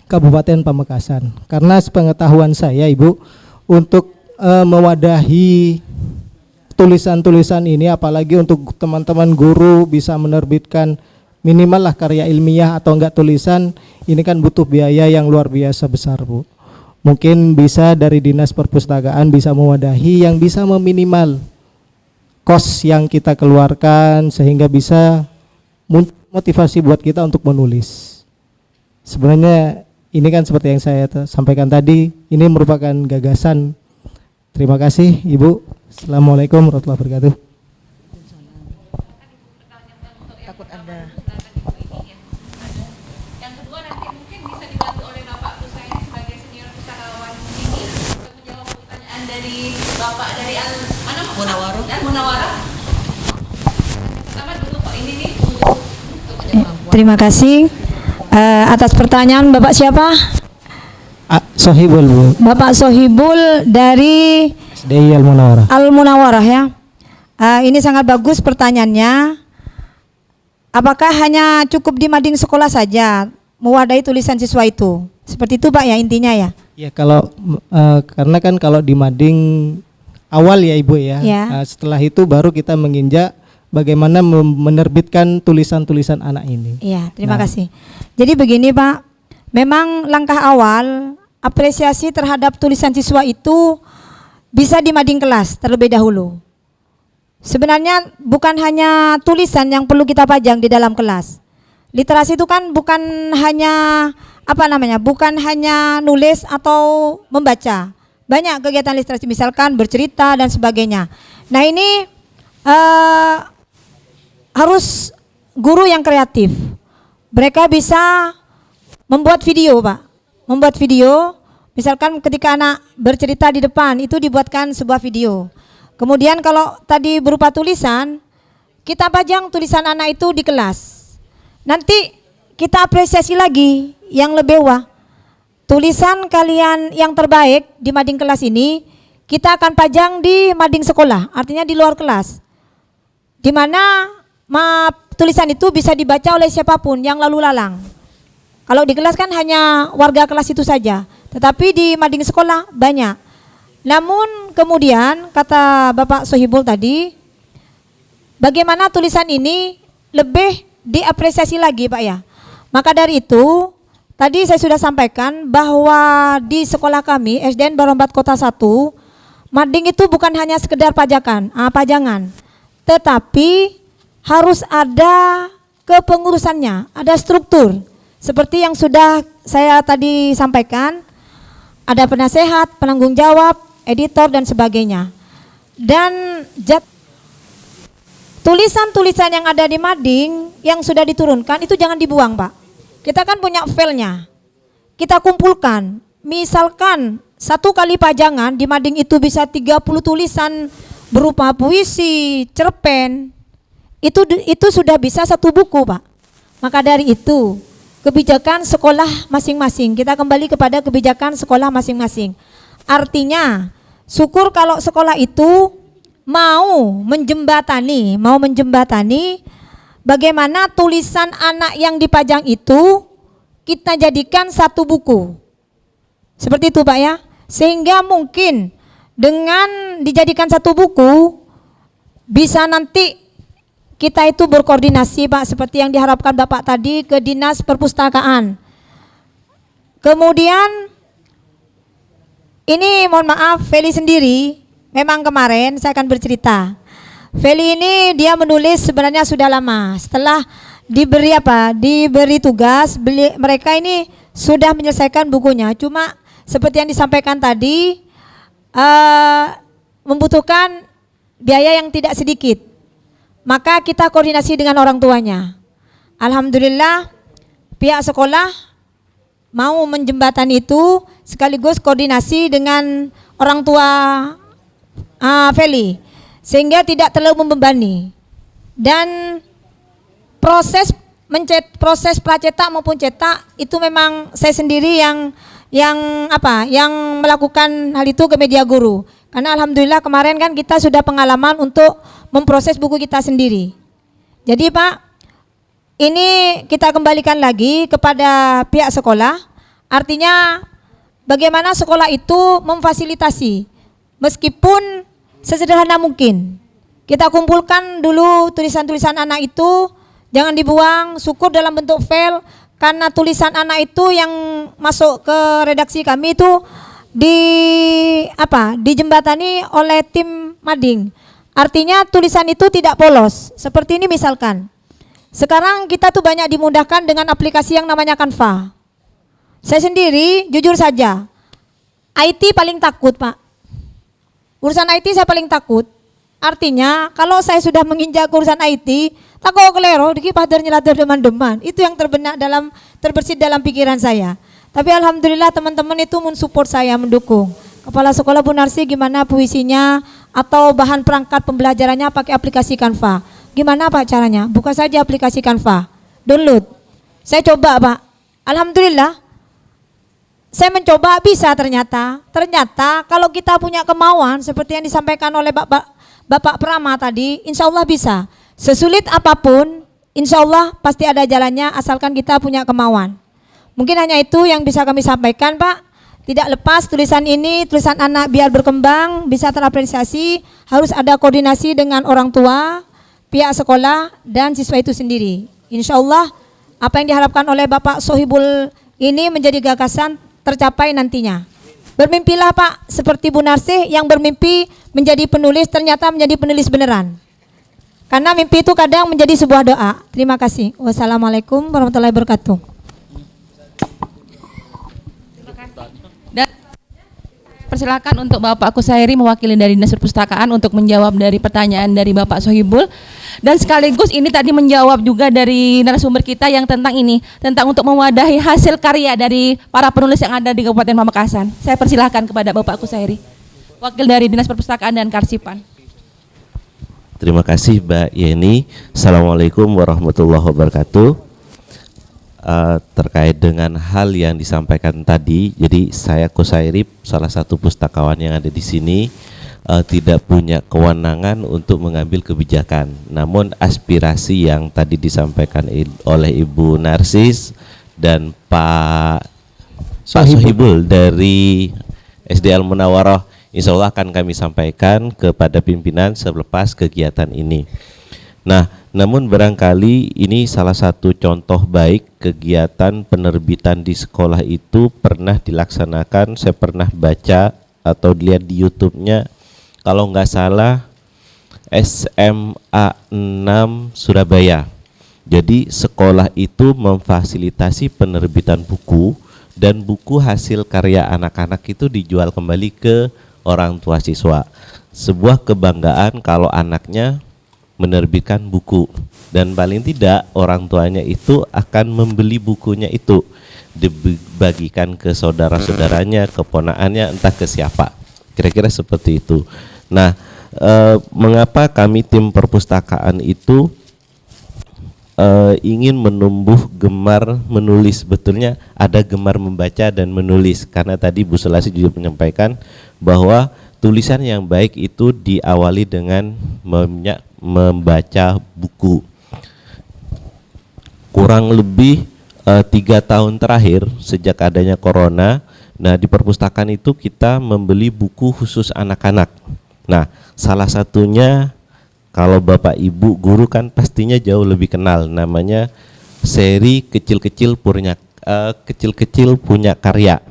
Kabupaten Pamekasan. Karena sepengetahuan saya Ibu, untuk mewadahi tulisan-tulisan ini, apalagi untuk teman-teman guru bisa menerbitkan minimal lah karya ilmiah atau enggak tulisan, ini kan butuh biaya yang luar biasa besar Bu. Mungkin bisa dari Dinas Perpustakaan bisa mewadahi yang bisa meminimal kos yang kita keluarkan sehingga bisa motivasi buat kita untuk menulis. Sebenarnya ini kan seperti yang saya sampaikan tadi, ini merupakan gagasan. Terima kasih Ibu. Assalamualaikum warahmatullahi wabarakatuh. Takut ada. Yang kedua nanti mungkin bisa dibantu oleh Bapak Kusaini sebagai senior pustakawan ini untuk menjawab pertanyaan dari Bapak dari Munawarah. Pertama dulu Pak ini nih. Terima kasih atas pertanyaan Bapak siapa? Sohibul Bu. Bapak Sohibul dari SDI Al Munawarah. Al Munawarah ya. Ini sangat bagus pertanyaannya. Apakah hanya cukup di mading sekolah saja mewadahi tulisan siswa itu? Seperti itu Pak ya intinya ya? Ya kalau karena kan kalau di mading awal ya Ibu ya, setelah itu baru kita menginjak bagaimana menerbitkan tulisan-tulisan anak ini. Iya, terima kasih. Jadi begini Pak, memang langkah awal apresiasi terhadap tulisan siswa itu bisa di mading kelas terlebih dahulu. Sebenarnya bukan hanya tulisan yang perlu kita pajang di dalam kelas. Literasi itu kan bukan hanya bukan hanya nulis atau membaca. Banyak kegiatan literasi misalkan bercerita dan sebagainya. Nah ini harus guru yang kreatif. Mereka bisa membuat video Pak. Membuat video, misalkan ketika anak bercerita di depan itu dibuatkan sebuah video. Kemudian kalau tadi berupa tulisan, kita pajang tulisan anak itu di kelas. Nanti kita apresiasi lagi yang lebih wah. Tulisan kalian yang terbaik di mading kelas ini kita akan pajang di mading sekolah, artinya di luar kelas. Di mana tulisan itu bisa dibaca oleh siapapun yang lalu lalang. Kalau di kelas kan hanya warga kelas itu saja, tetapi di mading sekolah banyak. Namun kemudian kata Bapak Sohibul tadi, bagaimana tulisan ini lebih diapresiasi lagi Pak ya. Maka dari itu tadi saya sudah sampaikan bahwa di sekolah kami SDN Barombat Kota 1, mading itu bukan hanya sekedar pajangan, tetapi harus ada kepengurusannya, ada struktur. Seperti yang sudah saya tadi sampaikan, ada penasehat, penanggung jawab, editor dan sebagainya. Dan tulisan-tulisan yang ada di mading yang sudah diturunkan itu jangan dibuang Pak. Kita kan punya filenya, kita kumpulkan. Misalkan satu kali pajangan di mading itu bisa 30 tulisan berupa puisi, cerpen, itu sudah bisa satu buku Pak. Maka dari itu kebijakan sekolah masing-masing, kita kembali kepada kebijakan sekolah masing-masing. Artinya syukur kalau sekolah itu mau menjembatani bagaimana tulisan anak yang dipajang itu kita jadikan satu buku. Seperti itu Pak ya. Sehingga mungkin dengan dijadikan satu buku bisa nanti kita itu berkoordinasi Pak, seperti yang diharapkan Bapak tadi ke Dinas Perpustakaan. Kemudian ini mohon maaf, Feli sendiri memang kemarin saya akan bercerita. Feli ini dia menulis sebenarnya sudah lama. Setelah diberi tugas, mereka ini sudah menyelesaikan bukunya. Cuma seperti yang disampaikan tadi membutuhkan biaya yang tidak sedikit. Maka kita koordinasi dengan orang tuanya. Alhamdulillah pihak sekolah mau menjembatani itu sekaligus koordinasi dengan orang tua Feli sehingga tidak terlalu membebani. Dan proses pracetak maupun cetak itu memang saya sendiri yang melakukan hal itu ke media guru. Karena alhamdulillah kemarin kan kita sudah pengalaman untuk memproses buku kita sendiri. Jadi Pak, ini kita kembalikan lagi kepada pihak sekolah. Artinya bagaimana sekolah itu memfasilitasi meskipun sesederhana mungkin. Kita kumpulkan dulu tulisan-tulisan anak itu, jangan dibuang, syukur dalam bentuk file, karena tulisan anak itu yang masuk ke redaksi kami itu dijembatani oleh tim mading. Artinya tulisan itu tidak polos. Seperti ini misalkan. Sekarang kita tuh banyak dimudahkan dengan aplikasi yang namanya Canva. Saya sendiri jujur saja, IT paling takut Pak. Urusan IT saya paling takut. Artinya kalau saya sudah menginjak urusan IT, takut kelero, diki padar nyelater deman-deman. Itu yang terbersit dalam pikiran saya. Tapi alhamdulillah teman-teman itu mensupport saya, mendukung. Kepala sekolah Bu Narsi gimana puisinya atau bahan perangkat pembelajarannya pakai aplikasi Canva. Gimana Pak caranya? Buka saja aplikasi Canva, download. Saya coba Pak. Alhamdulillah. Saya mencoba bisa ternyata. Ternyata kalau kita punya kemauan seperti yang disampaikan oleh Bapak Prama tadi, insya Allah bisa. Sesulit apapun, insya Allah pasti ada jalannya asalkan kita punya kemauan. Mungkin hanya itu yang bisa kami sampaikan Pak. Tidak lepas tulisan ini, tulisan anak biar berkembang, bisa terapresiasi, harus ada koordinasi dengan orang tua, pihak sekolah, dan siswa itu sendiri. Insya Allah apa yang diharapkan oleh Bapak Sohibul ini menjadi gagasan tercapai nantinya. Bermimpilah Pak, seperti Bu Narsih yang bermimpi menjadi penulis, ternyata menjadi penulis beneran. Karena mimpi itu kadang menjadi sebuah doa. Terima kasih. Wassalamualaikum warahmatullahi wabarakatuh. Dan persilakan untuk Bapak Kusairi mewakili dari Dinas Perpustakaan untuk menjawab dari pertanyaan dari Bapak Sohibul. Dan sekaligus ini tadi menjawab juga dari narasumber kita yang tentang ini, tentang untuk mewadahi hasil karya dari para penulis yang ada di Kabupaten Pamekasan. Saya persilahkan kepada Bapak Kusairi, wakil dari Dinas Perpustakaan dan Karsipan. Terima kasih Mbak Yeni. Assalamualaikum warahmatullahi wabarakatuh. Terkait dengan hal yang disampaikan tadi, jadi saya Kusairi, salah satu pustakawan yang ada di sini, tidak punya kewenangan untuk mengambil kebijakan. Namun aspirasi yang tadi disampaikan oleh Ibu Narsis dan Pak Sohibul dari SD Al Munawarah Insya Allah akan kami sampaikan kepada pimpinan selepas kegiatan ini. Nah, namun barangkali ini salah satu contoh baik kegiatan penerbitan di sekolah itu pernah dilaksanakan. Saya pernah baca atau dilihat di YouTube-nya, kalau nggak salah SMA 6 Surabaya. Jadi sekolah itu memfasilitasi penerbitan buku, dan buku hasil karya anak-anak itu dijual kembali ke orang tua siswa. Sebuah kebanggaan kalau anaknya menerbitkan buku, dan paling tidak orang tuanya itu akan membeli bukunya itu, dibagikan ke saudara-saudaranya, keponakannya, entah ke siapa. Kira-kira seperti itu. Nah, mengapa kami tim perpustakaan itu ingin menumbuh gemar menulis? Betulnya ada gemar membaca dan menulis, karena tadi Bu Selasi juga menyampaikan bahwa tulisan yang baik itu diawali dengan membaca buku. Kurang lebih 3 tahun terakhir sejak adanya corona, nah di perpustakaan itu kita membeli buku khusus anak-anak. Nah, salah satunya kalau Bapak Ibu guru kan pastinya jauh lebih kenal, namanya seri kecil-kecil punya karya.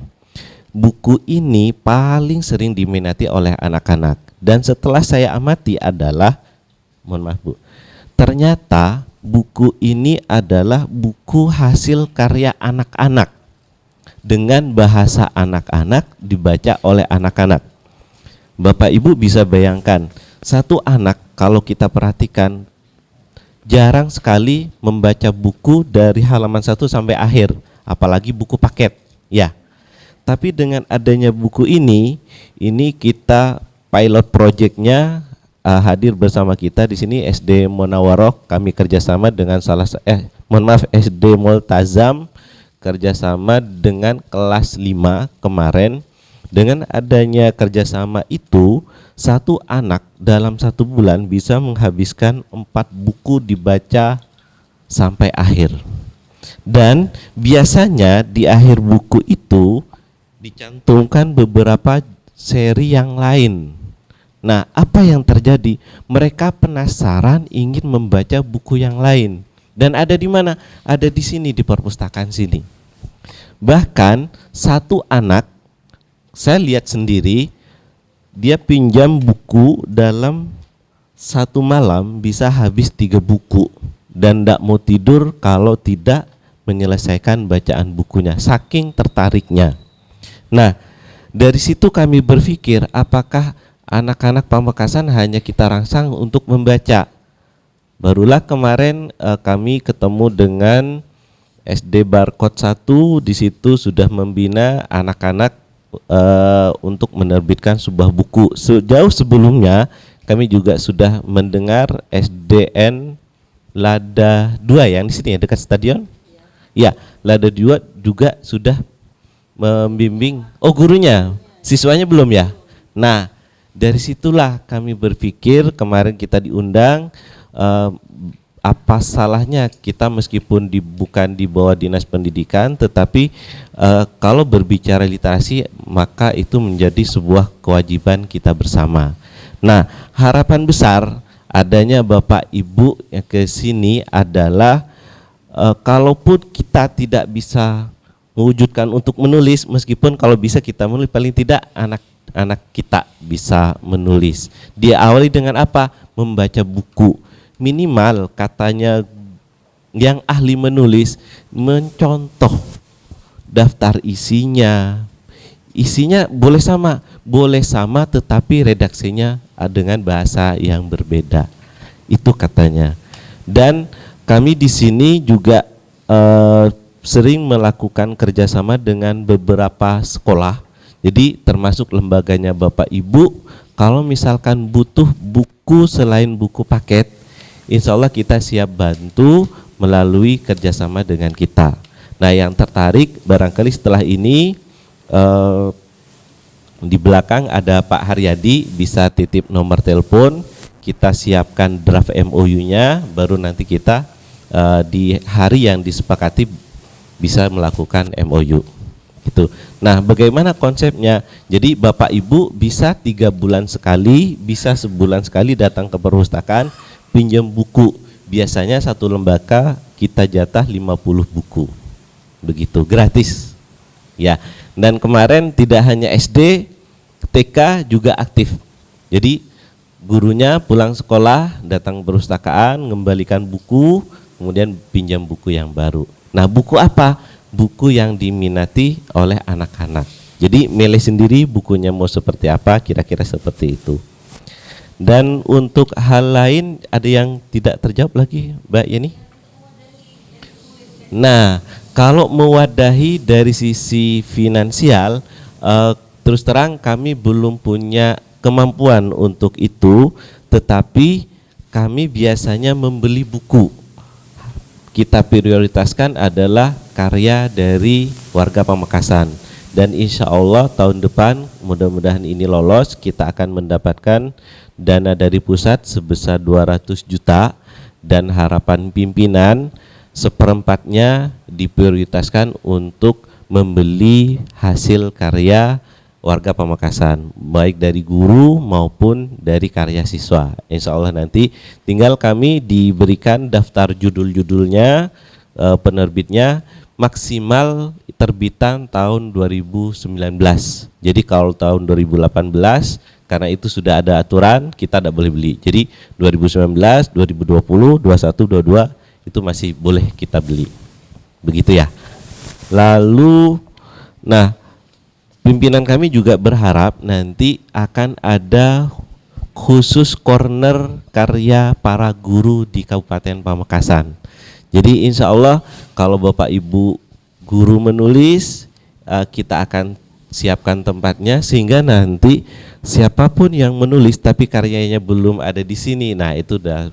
Buku ini paling sering diminati oleh anak-anak, dan setelah saya amati adalah, mohon maaf Bu, ternyata buku ini adalah buku hasil karya anak-anak dengan bahasa anak-anak, dibaca oleh anak-anak. Bapak Ibu bisa bayangkan, satu anak kalau kita perhatikan jarang sekali membaca buku dari halaman 1 sampai akhir, apalagi buku paket, ya. Tapi dengan adanya buku ini kita pilot projectnya hadir bersama kita di sini SD Monawaroh. Kami kerjasama dengan SD Multazam kerjasama dengan kelas 5 kemarin. Dengan adanya kerjasama itu, satu anak dalam 1 bulan bisa menghabiskan 4 buku dibaca sampai akhir. Dan biasanya di akhir buku itu dicantumkan beberapa seri yang lain. Nah, apa yang terjadi? Mereka penasaran ingin membaca buku yang lain. Dan ada di mana? Ada di sini, di perpustakaan sini. Bahkan satu anak, saya lihat sendiri, dia pinjam buku dalam 1 malam bisa habis 3 buku, dan tidak mau tidur kalau tidak menyelesaikan bacaan bukunya, saking tertariknya. Nah, dari situ kami berpikir, apakah anak-anak Pamekasan hanya kita rangsang untuk membaca? Barulah kemarin kami ketemu dengan SD Barcode 1, di situ sudah membina anak-anak untuk menerbitkan sebuah buku. Sejauh sebelumnya kami juga sudah mendengar SDN Lada 2 yang di sini ya, dekat stadion. Ya, Lada 2 juga sudah membimbing. Oh, gurunya, siswanya belum ya? Nah, dari situlah kami berpikir, kemarin kita diundang, apa salahnya kita meskipun bukan di bawah dinas pendidikan, tetapi kalau berbicara literasi maka itu menjadi sebuah kewajiban kita bersama. Nah, harapan besar adanya Bapak Ibu yang ke sini adalah kalaupun kita tidak bisa mewujudkan untuk menulis, meskipun kalau bisa kita menulis, paling tidak anak-anak kita bisa menulis. Diawali dengan apa? Membaca buku. Minimal katanya yang ahli menulis mencontoh daftar isinya boleh sama tetapi redaksinya dengan bahasa yang berbeda, itu katanya. Dan kami di sini juga sering melakukan kerjasama dengan beberapa sekolah, jadi termasuk lembaganya Bapak Ibu. Kalau misalkan butuh buku selain buku paket, insya Allah kita siap bantu melalui kerjasama dengan kita. Nah, yang tertarik barangkali setelah ini di belakang ada Pak Haryadi, bisa titip nomor telepon, kita siapkan draft MOU-nya, baru nanti kita di hari yang disepakati bisa melakukan MOU. Gitu. Nah, bagaimana konsepnya? Jadi Bapak Ibu bisa 3 bulan sekali, bisa sebulan sekali datang ke perpustakaan, pinjam buku. Biasanya satu lembaga kita jatah 50 buku. Begitu, gratis. Ya. Dan kemarin tidak hanya SD, TK juga aktif. Jadi gurunya pulang sekolah, datang perpustakaan, mengembalikan buku, kemudian pinjam buku yang baru. Nah, buku apa? Buku yang diminati oleh anak-anak. Jadi milih sendiri bukunya mau seperti apa, kira-kira seperti itu. Dan untuk hal lain ada yang tidak terjawab lagi, Mbak Yeni? Nah, kalau mewadahi dari sisi finansial, terus terang kami belum punya kemampuan untuk itu, tetapi kami biasanya membeli buku. Kita prioritaskan adalah karya dari warga Pamekasan, dan insya Allah tahun depan mudah-mudahan ini lolos, kita akan mendapatkan dana dari pusat sebesar 200 juta dan harapan pimpinan seperempatnya diprioritaskan untuk membeli hasil karya warga Pamekasan, baik dari guru maupun dari karya siswa. Insya Allah nanti tinggal kami diberikan daftar judul-judulnya, penerbitnya, maksimal terbitan tahun 2019. Jadi kalau tahun 2018, karena itu sudah ada aturan, kita tidak boleh beli. Jadi 2019, 2020, 21, 22 itu masih boleh kita beli. Begitu ya. Lalu, nah, pimpinan kami juga berharap nanti akan ada khusus corner karya para guru di Kabupaten Pamekasan. Jadi insya Allah kalau Bapak Ibu guru menulis, kita akan siapkan tempatnya sehingga nanti siapapun yang menulis tapi karyanya belum ada di sini, nah itu udah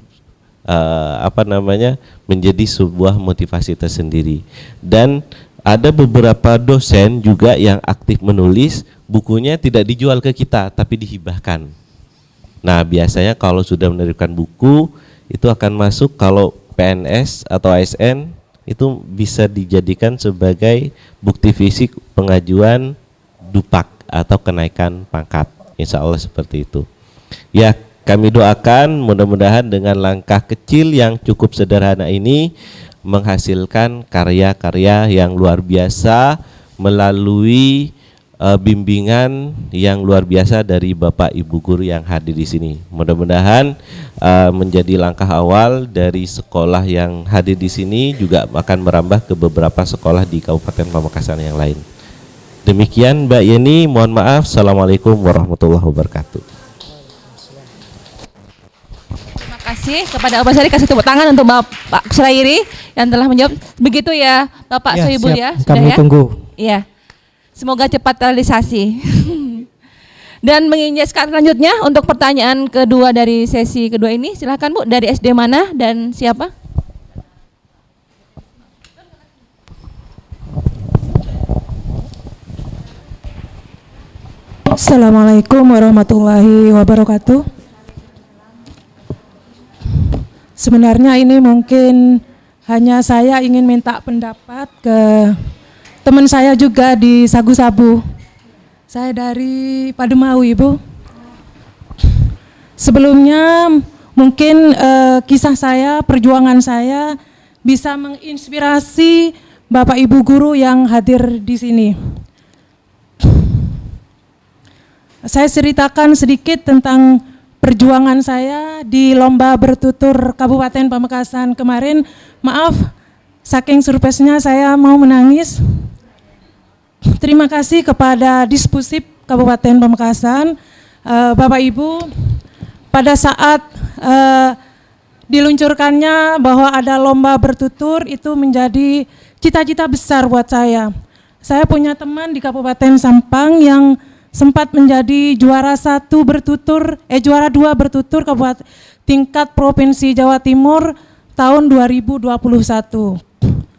menjadi sebuah motivasi tersendiri. Dan ada beberapa dosen juga yang aktif menulis, bukunya tidak dijual ke kita tapi dihibahkan. Nah, biasanya kalau sudah menerbitkan buku itu akan masuk, kalau PNS atau ASN itu bisa dijadikan sebagai bukti fisik pengajuan dupak atau kenaikan pangkat. Insya Allah seperti itu. Ya, kami doakan mudah-mudahan dengan langkah kecil yang cukup sederhana ini menghasilkan karya-karya yang luar biasa melalui bimbingan yang luar biasa dari Bapak Ibu guru yang hadir di sini. Mudah-mudahan menjadi langkah awal dari sekolah yang hadir di sini juga akan merambah ke beberapa sekolah di Kabupaten Pamekasan yang lain. Demikian Mbak Yeni, mohon maaf. Assalamualaikum warahmatullahi wabarakatuh. Terima kasih kepada Bapak Syari, kasih tepuk tangan untuk Bapak Surairi yang telah menjawab. Begitu ya Bapak Ya, Sohibul siap. ya, sudah Kami ya? tunggu. Iya. Semoga cepat realisasi. Dan menginjak selanjutnya untuk pertanyaan kedua dari sesi kedua ini, silakan Bu, dari SD mana dan siapa? Assalamualaikum warahmatullahi wabarakatuh. Sebenarnya ini mungkin hanya saya ingin minta pendapat ke teman saya juga di Sagu-Sabu. Saya dari Pademau, Ibu. Sebelumnya mungkin kisah saya, perjuangan saya bisa menginspirasi Bapak Ibu guru yang hadir di sini. Saya ceritakan sedikit tentang perjuangan saya di lomba bertutur Kabupaten Pamekasan kemarin. Maaf, saking surprisnya saya mau menangis. Terima kasih kepada Dispusip Kabupaten Pamekasan, Bapak Ibu, pada saat diluncurkannya bahwa ada lomba bertutur itu menjadi cita-cita besar buat saya. Saya punya teman di Kabupaten Sampang yang sempat menjadi juara 2 bertutur Kabupaten tingkat Provinsi Jawa Timur tahun 2021.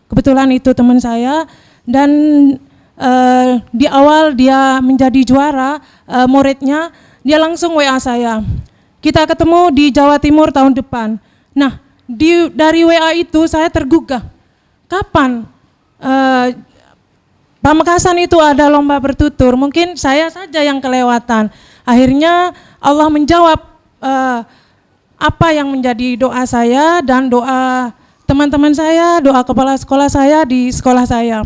Kebetulan itu teman saya, dan di awal dia menjadi juara, muridnya, dia langsung WA saya. Kita ketemu di Jawa Timur tahun depan. Nah, dari WA itu saya tergugah. Kapan Pamekasan itu ada lomba bertutur, mungkin saya saja yang kelewatan. Akhirnya Allah menjawab apa yang menjadi doa saya dan doa teman-teman saya, doa kepala sekolah saya di sekolah saya.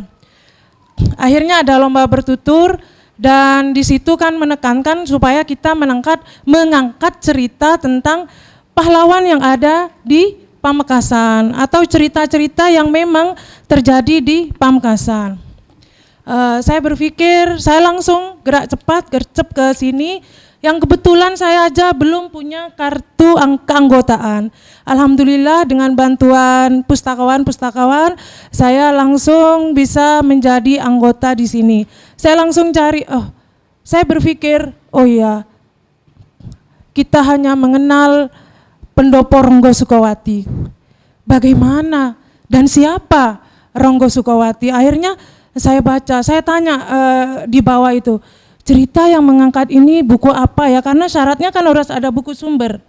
Akhirnya ada lomba bertutur dan di situ kan menekankan supaya kita mengangkat cerita tentang pahlawan yang ada di Pamekasan atau cerita-cerita yang memang terjadi di Pamekasan. Saya berpikir, saya langsung gerak cepat, gercep ke sini. Yang kebetulan saya aja belum punya kartu keanggotaan. Alhamdulillah dengan bantuan pustakawan, saya langsung bisa menjadi anggota di sini. Saya langsung cari, saya berpikir, oh iya, kita hanya mengenal Pendopo Ronggo Sukawati. Bagaimana dan siapa Ronggo Sukawati? Akhirnya saya baca, saya tanya di bawah itu, cerita yang mengangkat ini buku apa ya? Karena syaratnya kan harus ada buku sumber.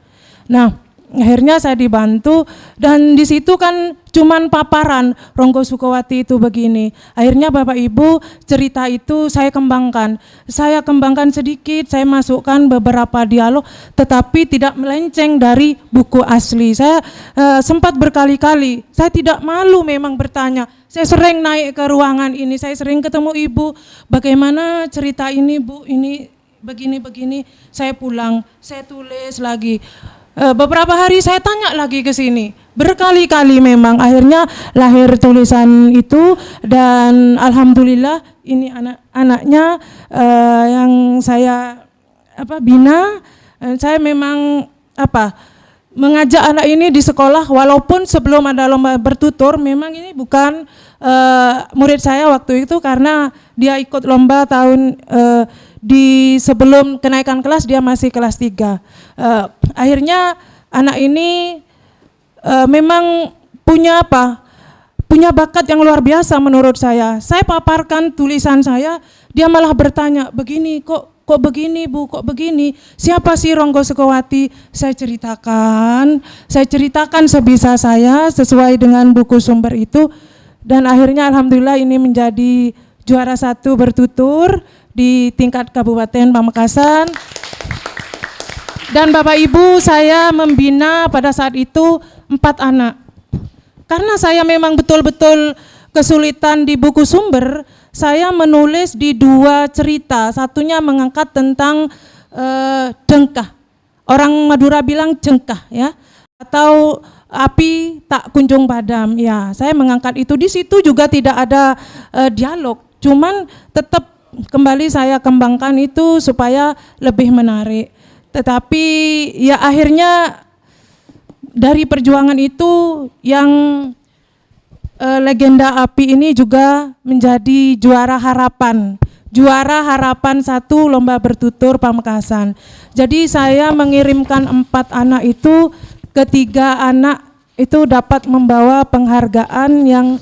Nah, akhirnya saya dibantu dan di situ kan cuman paparan Ronggo Sukawati itu begini. Akhirnya Bapak Ibu cerita itu saya kembangkan. Saya kembangkan sedikit, saya masukkan beberapa dialog tetapi tidak melenceng dari buku asli. Saya sempat berkali-kali, saya tidak malu memang bertanya. Saya sering naik ke ruangan ini, saya sering ketemu ibu, bagaimana cerita ini Bu, ini begini-begini. Saya pulang, saya tulis lagi. Beberapa hari saya tanya lagi ke sini, berkali-kali memang. Akhirnya lahir tulisan itu dan alhamdulillah ini anak-anaknya yang saya bina. Saya memang mengajak anak ini di sekolah walaupun sebelum ada lomba bertutur. Memang ini bukan murid saya waktu itu karena dia ikut lomba tahun di sebelum kenaikan kelas, dia masih kelas 3. Akhirnya anak ini memang punya bakat yang luar biasa menurut saya. Saya paparkan tulisan saya, dia malah bertanya, begini kok begini Bu, kok begini, siapa sih Ronggo Sukawati? Saya ceritakan sebisa saya sesuai dengan buku sumber itu. Dan akhirnya alhamdulillah ini menjadi juara 1 bertutur di tingkat Kabupaten Pamekasan. Dan Bapak Ibu, saya membina pada saat itu 4 anak. Karena saya memang betul-betul kesulitan di buku sumber, saya menulis di 2 cerita. Satunya mengangkat tentang jengkah. Orang Madura bilang jengkah ya, atau api tak kunjung padam. Ya, saya mengangkat itu. Di situ juga tidak ada dialog, cuman tetap kembali saya kembangkan itu supaya lebih menarik. Tetapi ya akhirnya dari perjuangan itu yang legenda api ini juga menjadi juara harapan 1 lomba bertutur Pamekasan. Jadi saya mengirimkan 4 anak itu, ketiga anak itu dapat membawa penghargaan yang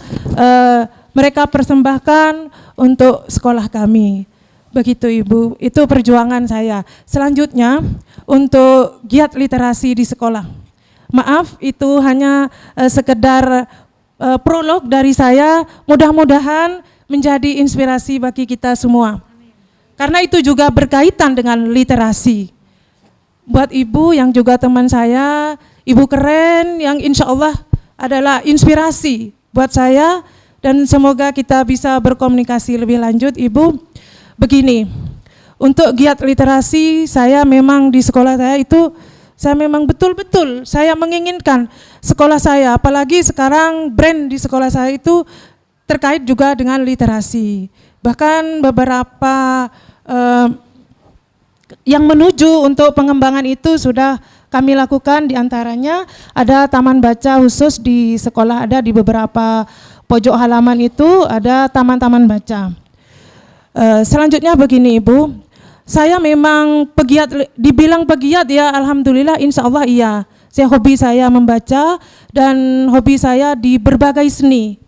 mereka persembahkan untuk sekolah kami. Begitu Ibu, itu perjuangan saya. Selanjutnya untuk giat literasi di sekolah. Maaf, itu hanya sekedar prolog dari saya, mudah-mudahan menjadi inspirasi bagi kita semua. Karena itu juga berkaitan dengan literasi. Buat Ibu yang juga teman saya, Ibu keren yang insya Allah adalah inspirasi buat saya dan semoga kita bisa berkomunikasi lebih lanjut. Ibu, begini, untuk giat literasi saya memang di sekolah saya itu, saya memang betul-betul saya menginginkan sekolah saya, apalagi sekarang brand di sekolah saya itu terkait juga dengan literasi. Bahkan beberapa yang menuju untuk pengembangan itu sudah kami lakukan, diantaranya ada taman baca khusus di sekolah, ada di beberapa pojok halaman itu ada taman-taman baca. Selanjutnya begini Ibu, saya memang pegiat, dibilang pegiat ya alhamdulillah insya Allah iya. Hobi saya membaca dan hobi saya di berbagai seni.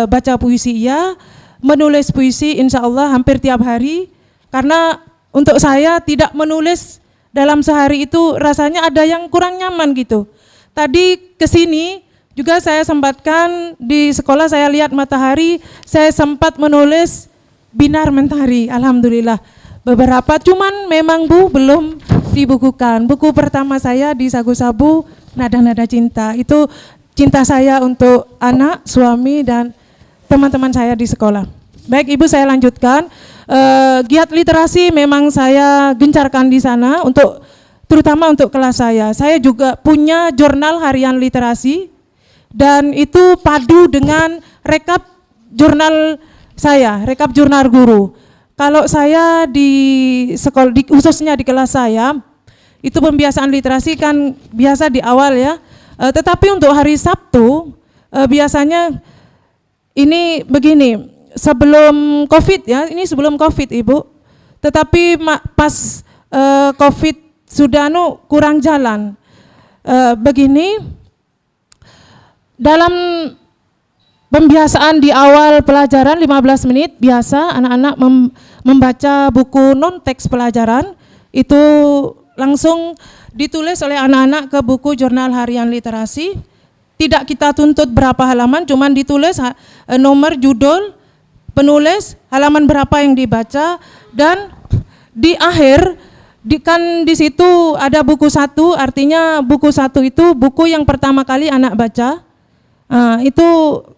Baca puisi iya, menulis puisi insya Allah hampir tiap hari. Karena untuk saya tidak menulis dalam sehari itu rasanya ada yang kurang nyaman gitu. Tadi kesini Juga saya sempatkan di sekolah saya lihat matahari, saya sempat menulis Binar Mentari, alhamdulillah. Beberapa, cuman memang Bu belum dibukukan. Buku pertama saya di Sagu-Sabu, Nada-Nada Cinta. Itu cinta saya untuk anak, suami, dan teman-teman saya di sekolah. Baik Ibu, saya lanjutkan. Giat literasi memang saya gencarkan di sana, terutama untuk kelas saya. Saya juga punya jurnal harian literasi, dan itu padu dengan rekap jurnal saya, rekap jurnal guru. Kalau saya di sekolah, khususnya di kelas saya, itu pembiasaan literasi kan biasa di awal ya. Tetapi untuk hari Sabtu, biasanya ini begini, sebelum COVID ya, ini sebelum COVID Ibu. Tetapi pas COVID sudah kurang jalan. Begini, dalam pembiasaan di awal pelajaran 15 menit biasa anak-anak membaca buku non-teks pelajaran, itu langsung ditulis oleh anak-anak ke buku jurnal harian literasi. Tidak kita tuntut berapa halaman, cuman ditulis nomor, judul, penulis, halaman berapa yang dibaca, dan di akhir kan di situ ada buku 1, artinya buku 1 itu buku yang pertama kali anak baca. Itu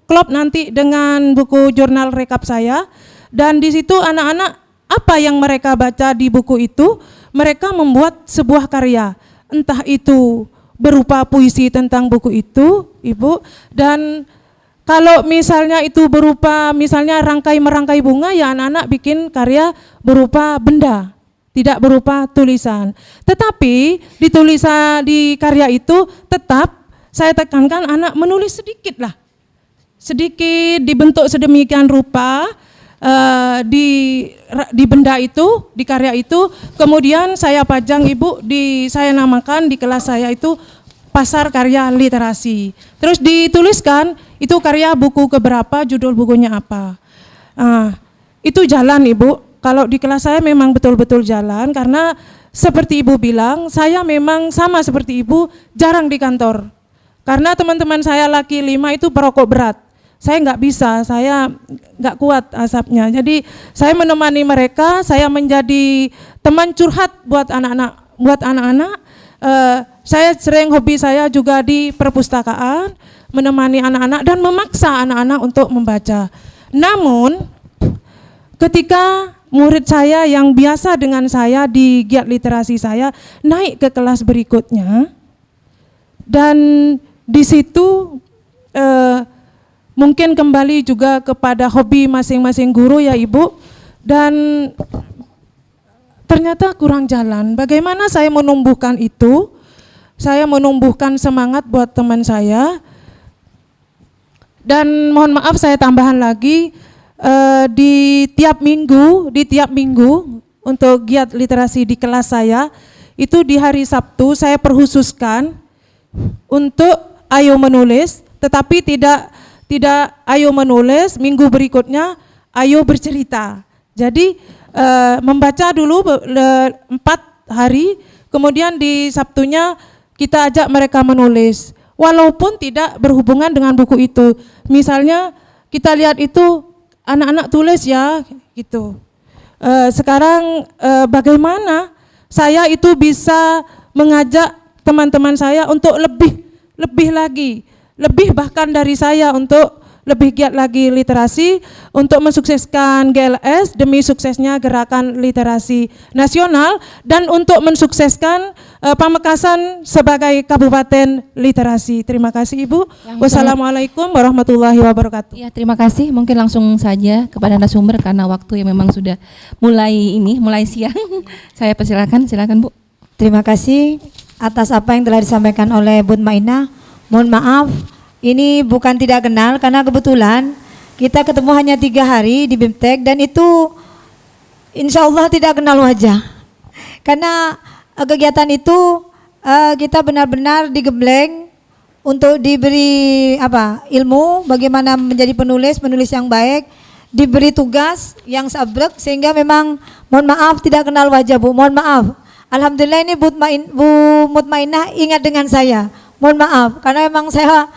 klop nanti dengan buku jurnal rekap saya, dan di situ anak-anak apa yang mereka baca di buku itu, mereka membuat sebuah karya, entah itu berupa puisi tentang buku itu, Ibu, dan kalau misalnya itu berupa misalnya merangkai bunga, ya anak-anak bikin karya berupa benda, tidak berupa tulisan. Tetapi di karya itu tetap saya tekankan anak menulis sedikit lah, sedikit dibentuk sedemikian rupa di benda itu, di karya itu. Kemudian saya pajang Ibu, saya namakan di kelas saya itu pasar karya literasi. Terus dituliskan itu karya buku keberapa, judul bukunya apa. Itu jalan Ibu. Kalau di kelas saya memang betul-betul jalan, karena seperti Ibu bilang, saya memang sama seperti Ibu jarang di kantor. Karena teman-teman saya laki 5 itu perokok berat. Saya nggak bisa, saya nggak kuat asapnya. Jadi saya menemani mereka, saya menjadi teman curhat buat anak-anak. Saya sering, hobi saya juga di perpustakaan, menemani anak-anak dan memaksa anak-anak untuk membaca. Namun ketika murid saya yang biasa dengan saya di giat literasi saya naik ke kelas berikutnya, dan di situ mungkin kembali juga kepada hobi masing-masing guru ya Ibu, dan ternyata kurang jalan. Bagaimana saya menumbuhkan itu? Saya menumbuhkan semangat buat teman saya, dan mohon maaf saya tambahan lagi, di tiap minggu untuk giat literasi di kelas saya, itu di hari Sabtu saya perkhususkan untuk ayo menulis, tetapi tidak ayo menulis, minggu berikutnya ayo bercerita. Jadi membaca dulu 4 hari, kemudian di Sabtunya kita ajak mereka menulis, walaupun tidak berhubungan dengan buku itu. Misalnya kita lihat itu anak-anak tulis ya gitu. Sekarang bagaimana saya itu bisa mengajak teman-teman saya untuk lebih lagi, lebih bahkan dari saya, untuk lebih giat lagi literasi, untuk mensukseskan GLS demi suksesnya Gerakan Literasi Nasional, dan untuk mensukseskan Pamekasan sebagai Kabupaten Literasi. Terima kasih Ibu. Wassalamualaikum warahmatullahi wabarakatuh. Ya, terima kasih. Mungkin langsung saja kepada narasumber karena waktu yang memang sudah mulai siang. Saya persilakan, silakan Bu. Terima kasih atas apa yang telah disampaikan oleh Bu Mainah. Mohon maaf, ini bukan tidak kenal, karena kebetulan kita ketemu hanya 3 hari di BIMTEK, dan itu insya Allah tidak kenal wajah. Karena kegiatan itu kita benar-benar digembleng untuk diberi ilmu bagaimana menjadi penulis yang baik, diberi tugas yang sabrek, sehingga memang mohon maaf tidak kenal wajah Bu, mohon maaf. Alhamdulillah ini Bu Mutmainah ingat dengan saya. Mohon maaf karena memang saya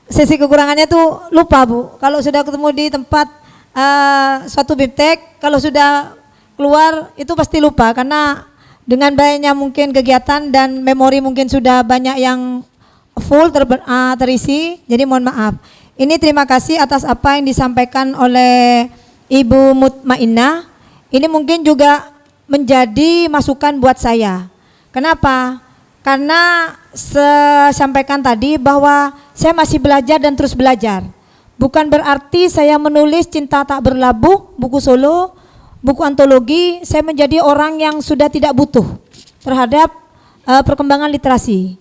sisi kekurangannya tuh lupa Bu. Kalau sudah ketemu di tempat suatu biptek, kalau sudah keluar itu pasti lupa karena dengan banyaknya mungkin kegiatan dan memori mungkin sudah banyak yang full terisi. Jadi mohon maaf. Ini terima kasih atas apa yang disampaikan oleh Ibu Mutmainnah. Ini mungkin juga menjadi masukan buat saya. Kenapa? Karena saya sampaikan tadi bahwa saya masih belajar dan terus belajar. Bukan berarti saya menulis Cinta Tak Berlabuh, buku solo, buku antologi, saya menjadi orang yang sudah tidak butuh terhadap perkembangan literasi.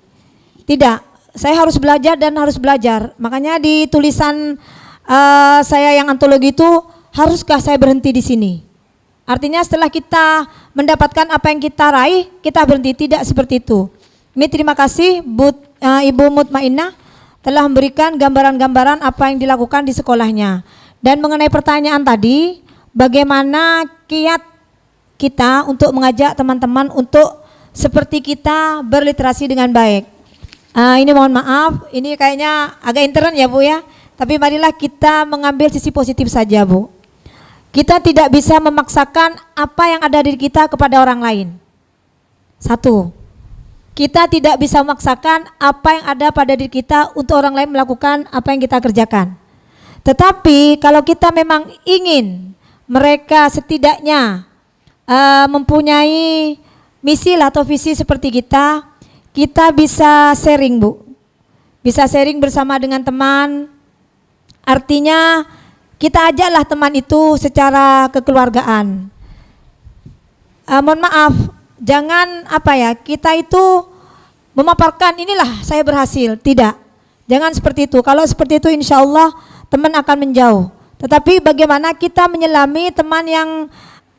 Tidak, saya harus belajar dan harus belajar. Makanya di tulisan saya yang antologi itu, haruskah saya berhenti di sini? Artinya setelah kita mendapatkan apa yang kita raih, kita berhenti. Tidak seperti itu. Ini terima kasih Ibu Mutmainnah telah memberikan gambaran-gambaran apa yang dilakukan di sekolahnya. Dan mengenai pertanyaan tadi, bagaimana kiat kita untuk mengajak teman-teman untuk seperti kita berliterasi dengan baik. Ini mohon maaf, ini kayaknya agak intern ya Bu ya. Tapi marilah kita mengambil sisi positif saja Bu. Kita tidak bisa memaksakan apa yang ada di kita kepada orang lain. Satu, kita tidak bisa memaksakan apa yang ada pada diri kita untuk orang lain melakukan apa yang kita kerjakan. Tetapi kalau kita memang ingin mereka setidaknya mempunyai misi atau visi seperti kita bisa sharing Bu. Bisa sharing bersama dengan teman. Artinya kita ajaklah teman itu secara kekeluargaan. Mohon maaf, jangan kita itu memaparkan inilah saya berhasil. Tidak, jangan seperti itu. Kalau seperti itu insya Allah teman akan menjauh. Tetapi bagaimana kita menyelami teman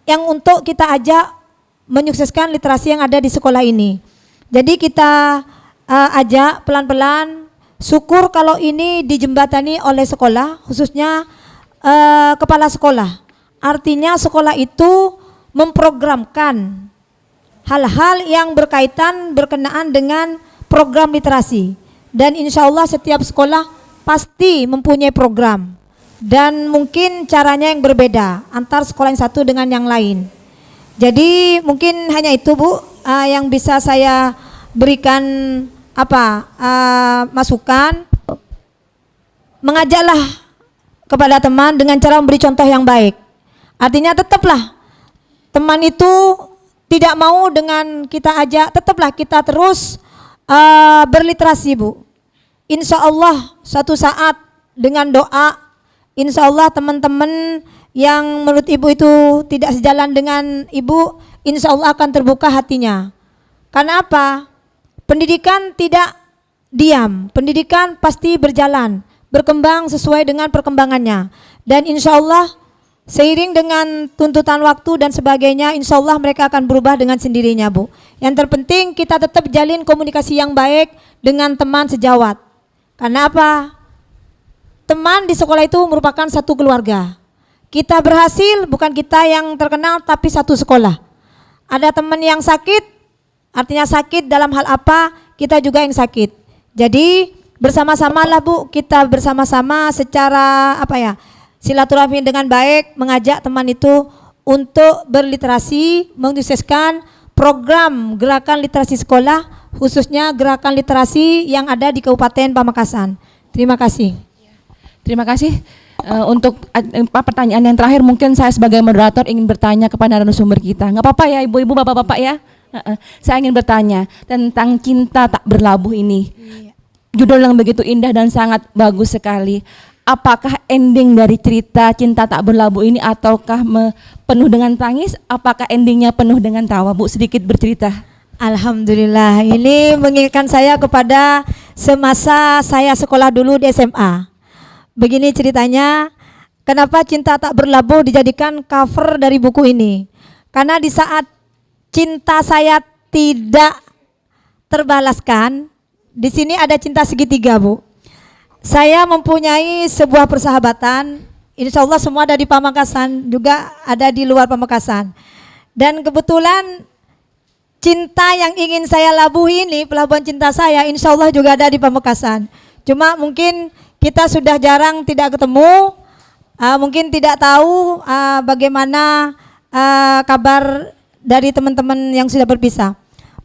yang untuk kita ajak menyukseskan literasi yang ada di sekolah ini. Jadi kita ajak pelan-pelan. Syukur kalau ini dijembatani oleh sekolah, khususnya kepala sekolah. Artinya sekolah itu memprogramkan hal-hal yang berkenaan dengan program literasi. Dan insya Allah setiap sekolah pasti mempunyai program. Dan mungkin caranya yang berbeda antar sekolah yang satu dengan yang lain. Jadi mungkin hanya itu Bu yang bisa saya berikan masukan. Mengajaklah kepada teman dengan cara memberi contoh yang baik. Artinya tetaplah teman itu tidak mau dengan kita ajak, tetaplah kita terus berliterasi Bu. Insya Allah suatu saat dengan doa, insya Allah teman-teman yang menurut Ibu itu tidak sejalan dengan Ibu, insya Allah akan terbuka hatinya. Karena apa? Pendidikan tidak diam, pendidikan pasti berjalan, berkembang sesuai dengan perkembangannya. Dan insya Allah seiring dengan tuntutan waktu dan sebagainya, insya Allah mereka akan berubah dengan sendirinya Bu. Yang terpenting kita tetap jalin komunikasi yang baik dengan teman sejawat. Karena apa? Teman di sekolah itu merupakan satu keluarga. Kita berhasil bukan kita yang terkenal tapi satu sekolah. Ada teman yang sakit, artinya sakit dalam hal apa, kita juga yang sakit. Jadi bersama-sama lah Bu, kita bersama-sama secara silaturahmi dengan baik, mengajak teman itu untuk berliterasi, menyukseskan program gerakan literasi sekolah, khususnya gerakan literasi yang ada di Kabupaten Pamekasan. Terima kasih. Terima kasih. Untuk pertanyaan yang terakhir mungkin saya sebagai moderator ingin bertanya kepada narasumber kita. Nggak apa-apa ya ibu-ibu, bapak-bapak ya. Saya ingin bertanya tentang Cinta Tak Berlabuh ini. Judul yang begitu indah dan sangat bagus sekali. Apakah ending dari cerita Cinta Tak Berlabuh ini ataukah penuh dengan tangis? Apakah endingnya penuh dengan tawa? Bu, sedikit bercerita. Alhamdulillah, ini mengingatkan saya kepada semasa saya sekolah dulu di SMA. Begini ceritanya, kenapa Cinta Tak Berlabuh dijadikan cover dari buku ini? Karena di saat cinta saya tidak terbalaskan, di sini ada cinta segitiga Bu. Saya mempunyai sebuah persahabatan, insya Allah semua ada di Pamekasan, juga ada di luar Pamekasan. Dan kebetulan cinta yang ingin saya labuhi ini, pelabuhan cinta saya, insya Allah juga ada di Pamekasan. Cuma mungkin kita sudah jarang tidak ketemu, mungkin tidak tahu bagaimana kabar dari teman-teman yang sudah berpisah.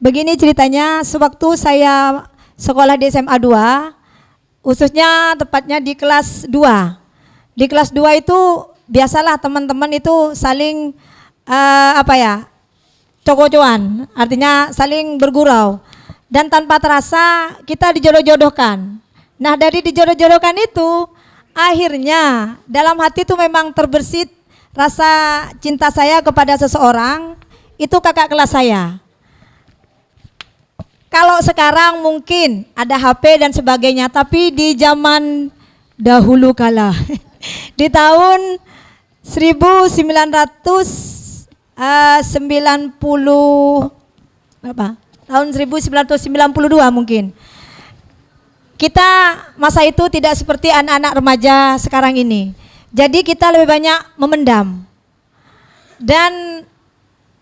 Begini ceritanya, sewaktu saya sekolah di SMA 2, khususnya tepatnya di kelas 2. Di kelas 2 itu biasalah teman-teman itu saling coko-coan, artinya saling bergurau. Dan tanpa terasa kita dijodoh-jodohkan. Nah, dari dijodoh-jodohkan itu akhirnya dalam hati itu memang terbersit rasa cinta saya kepada seseorang, itu kakak kelas saya. Kalau sekarang mungkin ada HP dan sebagainya, tapi di zaman dahulu kala di tahun 1992 mungkin. Kita masa itu tidak seperti anak-anak remaja sekarang ini. Jadi kita lebih banyak memendam. Dan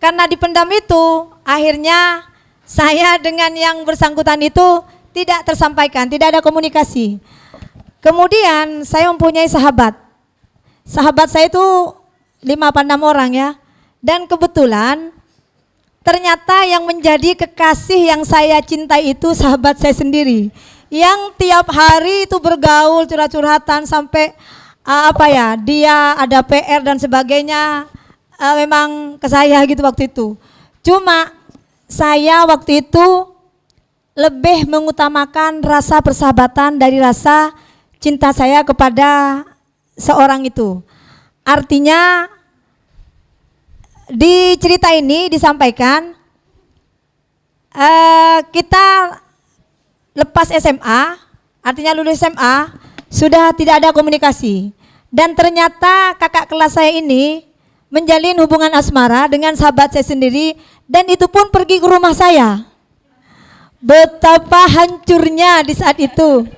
karena dipendam itu, akhirnya saya dengan yang bersangkutan itu tidak tersampaikan, tidak ada komunikasi. Kemudian saya mempunyai sahabat. Sahabat saya itu 5 apa 6 orang ya. Dan kebetulan ternyata yang menjadi kekasih yang saya cintai itu sahabat saya sendiri, yang tiap hari itu bergaul curhat-curhatan sampai dia ada PR dan sebagainya, memang ke saya gitu waktu itu. Cuma saya waktu itu lebih mengutamakan rasa persahabatan dari rasa cinta saya kepada seorang itu. Artinya di cerita ini disampaikan kita lepas SMA, artinya lulus SMA, sudah tidak ada komunikasi. Dan ternyata kakak kelas saya ini menjalin hubungan asmara dengan sahabat saya sendiri, dan itu pun pergi ke rumah saya. Betapa hancurnya di saat itu.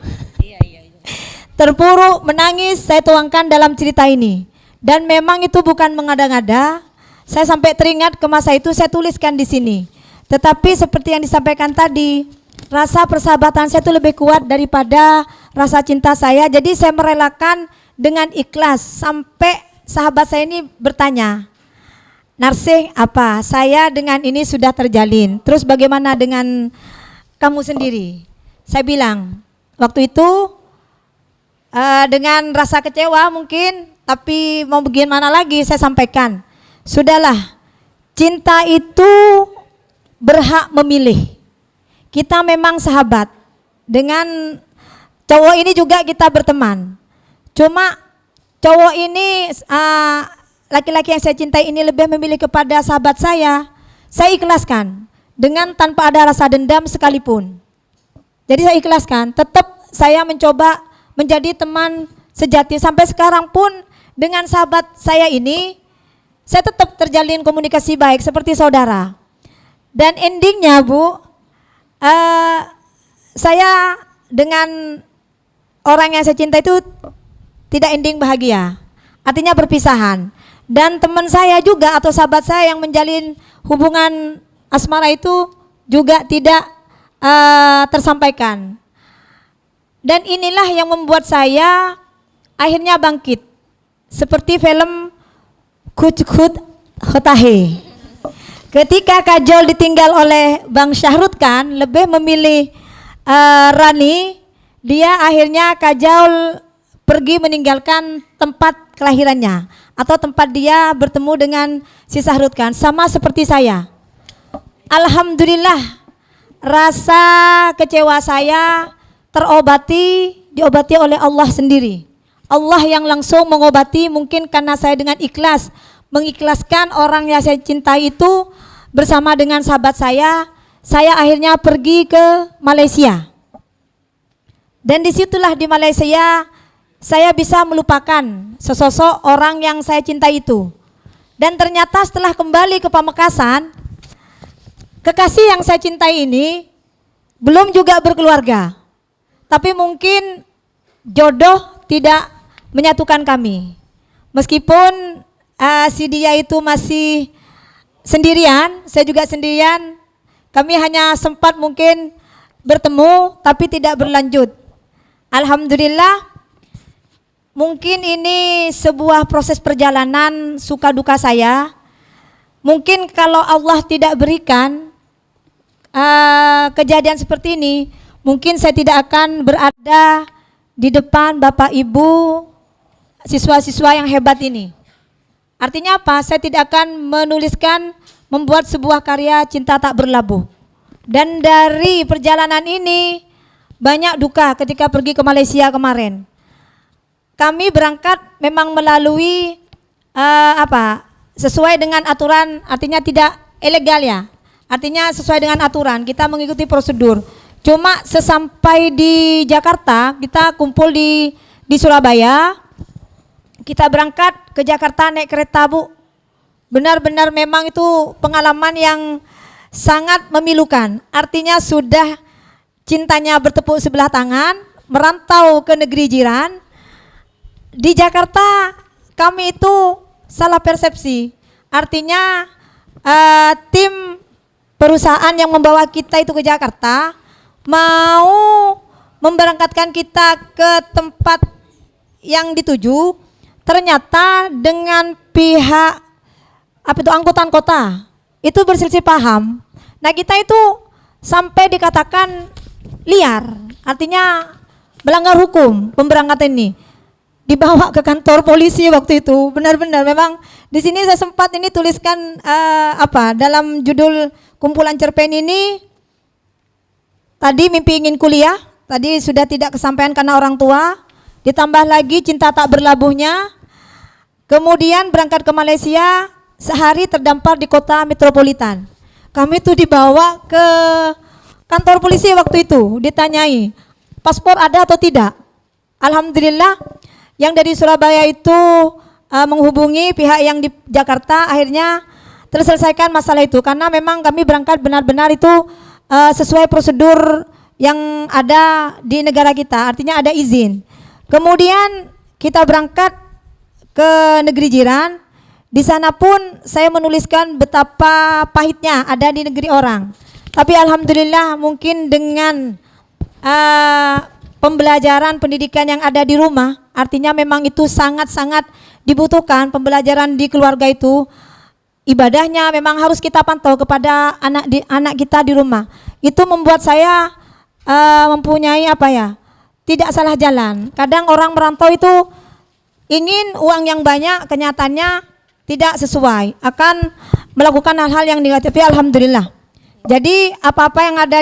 Terpuruk, menangis, saya tuangkan dalam cerita ini. Dan memang itu bukan mengada-ngada. Saya sampai teringat ke masa itu, saya tuliskan di sini. Tetapi seperti yang disampaikan tadi, rasa persahabatan saya itu lebih kuat daripada rasa cinta saya. Jadi saya merelakan dengan ikhlas sampai sahabat saya ini bertanya, Narsih, apa? Saya dengan ini sudah terjalin. Terus bagaimana dengan kamu sendiri? Saya bilang, waktu itu dengan rasa kecewa mungkin, tapi mau bagaimana lagi, saya sampaikan. Sudahlah, cinta itu berhak memilih. Kita memang sahabat. Dengan cowok ini juga kita berteman. Cuma cowok ini, laki-laki yang saya cintai ini lebih memilih kepada sahabat saya ikhlaskan. Dengan tanpa ada rasa dendam sekalipun. Jadi saya ikhlaskan, tetap saya mencoba menjadi teman sejati. Sampai sekarang pun dengan sahabat saya ini, saya tetap terjalin komunikasi baik seperti saudara. Dan endingnya Bu, saya dengan orang yang saya cinta itu tidak ending bahagia, artinya perpisahan. Dan teman saya juga atau sahabat saya yang menjalin hubungan asmara itu juga tidak tersampaikan. Dan inilah yang membuat saya akhirnya bangkit. Seperti film Kuch Khud Hota Hai. Ketika Kajol ditinggal oleh Bang Syahrud Khan, lebih memilih Rani, dia akhirnya Kajol pergi meninggalkan tempat kelahirannya atau tempat dia bertemu dengan si Syahrud Khan, sama seperti saya. Alhamdulillah, rasa kecewa saya diobati oleh Allah sendiri. Allah yang langsung mengobati, mungkin karena saya dengan ikhlas mengikhlaskan orang yang saya cintai itu bersama dengan sahabat saya akhirnya pergi ke Malaysia. Dan disitulah di Malaysia saya bisa melupakan sesosok orang yang saya cintai itu. Dan ternyata setelah kembali ke Pamekasan, kekasih yang saya cintai ini belum juga berkeluarga. Tapi mungkin jodoh tidak menyatukan kami. Meskipun si dia itu masih sendirian, saya juga sendirian. Kami hanya sempat mungkin bertemu tapi tidak berlanjut. Alhamdulillah mungkin ini sebuah proses perjalanan suka duka saya. Mungkin kalau Allah tidak berikan kejadian seperti ini, mungkin saya tidak akan berada di depan Bapak Ibu siswa-siswa yang hebat ini. Artinya apa? Saya tidak akan membuat sebuah karya cinta tak berlabuh. Dan dari perjalanan ini banyak duka ketika pergi ke Malaysia kemarin. Kami berangkat memang melalui sesuai dengan aturan, artinya tidak ilegal ya. Artinya sesuai dengan aturan, kita mengikuti prosedur. Cuma sesampai di Jakarta, kita kumpul di Surabaya. Kita berangkat ke Jakarta naik kereta, Bu. Benar-benar memang itu pengalaman yang sangat memilukan. Artinya sudah cintanya bertepuk sebelah tangan, merantau ke negeri jiran. Di Jakarta kami itu salah persepsi. Artinya tim perusahaan yang membawa kita itu ke Jakarta mau memberangkatkan kita ke tempat yang dituju, ternyata dengan pihak angkutan kota itu berselisih paham. Nah, kita itu sampai dikatakan liar, artinya melanggar hukum pemberangkatan ini. Dibawa ke kantor polisi waktu itu. Benar-benar memang di sini saya sempat ini tuliskan dalam judul kumpulan cerpen ini, tadi mimpi ingin kuliah, tadi sudah tidak kesampaian karena orang tua, ditambah lagi cinta tak berlabuhnya. Kemudian berangkat ke Malaysia, sehari terdampar di kota metropolitan. Kami itu dibawa ke kantor polisi waktu itu, ditanyai paspor ada atau tidak. Alhamdulillah yang dari Surabaya itu menghubungi pihak yang di Jakarta, akhirnya terselesaikan masalah itu, karena memang kami berangkat benar-benar itu sesuai prosedur yang ada di negara kita, artinya ada izin. Kemudian kita berangkat ke negeri jiran. Di sana pun saya menuliskan betapa pahitnya ada di negeri orang. Tapi alhamdulillah mungkin dengan pembelajaran pendidikan yang ada di rumah, artinya memang itu sangat-sangat dibutuhkan pembelajaran di keluarga itu. Ibadahnya memang harus kita pantau kepada anak kita di rumah. Itu membuat saya mempunyai tidak salah jalan. Kadang orang merantau itu ingin uang yang banyak, kenyataannya tidak sesuai, akan melakukan hal-hal yang negatif. Alhamdulillah. Jadi apa-apa yang ada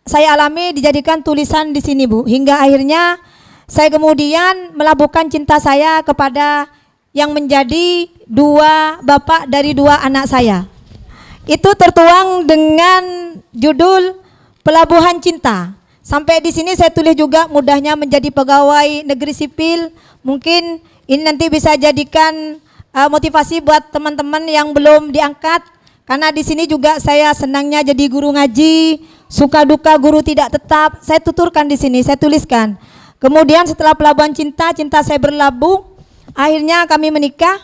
saya alami dijadikan tulisan di sini, Bu. Hingga akhirnya saya kemudian melabuhkan cinta saya kepada yang menjadi bapak dari 2 anak saya. Itu tertuang dengan judul Pelabuhan Cinta. Sampai di sini saya tulis juga mudahnya menjadi pegawai negeri sipil. Mungkin ini nanti bisa jadikan motivasi buat teman-teman yang belum diangkat, karena di sini juga saya senangnya jadi guru ngaji, suka duka guru tidak tetap, saya tuturkan di sini, saya tuliskan. Kemudian setelah pelabuhan cinta saya berlabuh, akhirnya kami menikah,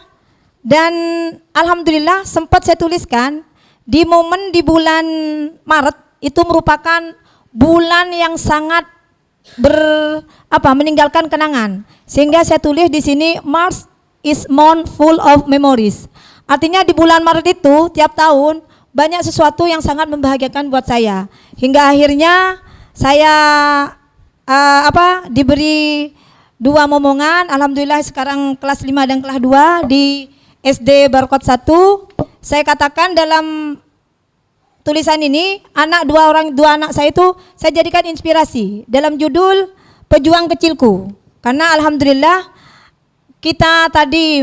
dan alhamdulillah sempat saya tuliskan di momen di bulan Maret itu merupakan bulan yang sangat meninggalkan kenangan, sehingga saya tulis di sini Mars is month full of memories. Artinya di bulan Maret itu tiap tahun banyak sesuatu yang sangat membahagiakan buat saya. Hingga akhirnya saya diberi 2 momongan. Alhamdulillah sekarang kelas 5 dan kelas 2 di SD Barokot 1. Saya katakan dalam tulisan ini, 2 anak saya itu saya jadikan inspirasi dalam judul Pejuang Kecilku. Karena alhamdulillah kita tadi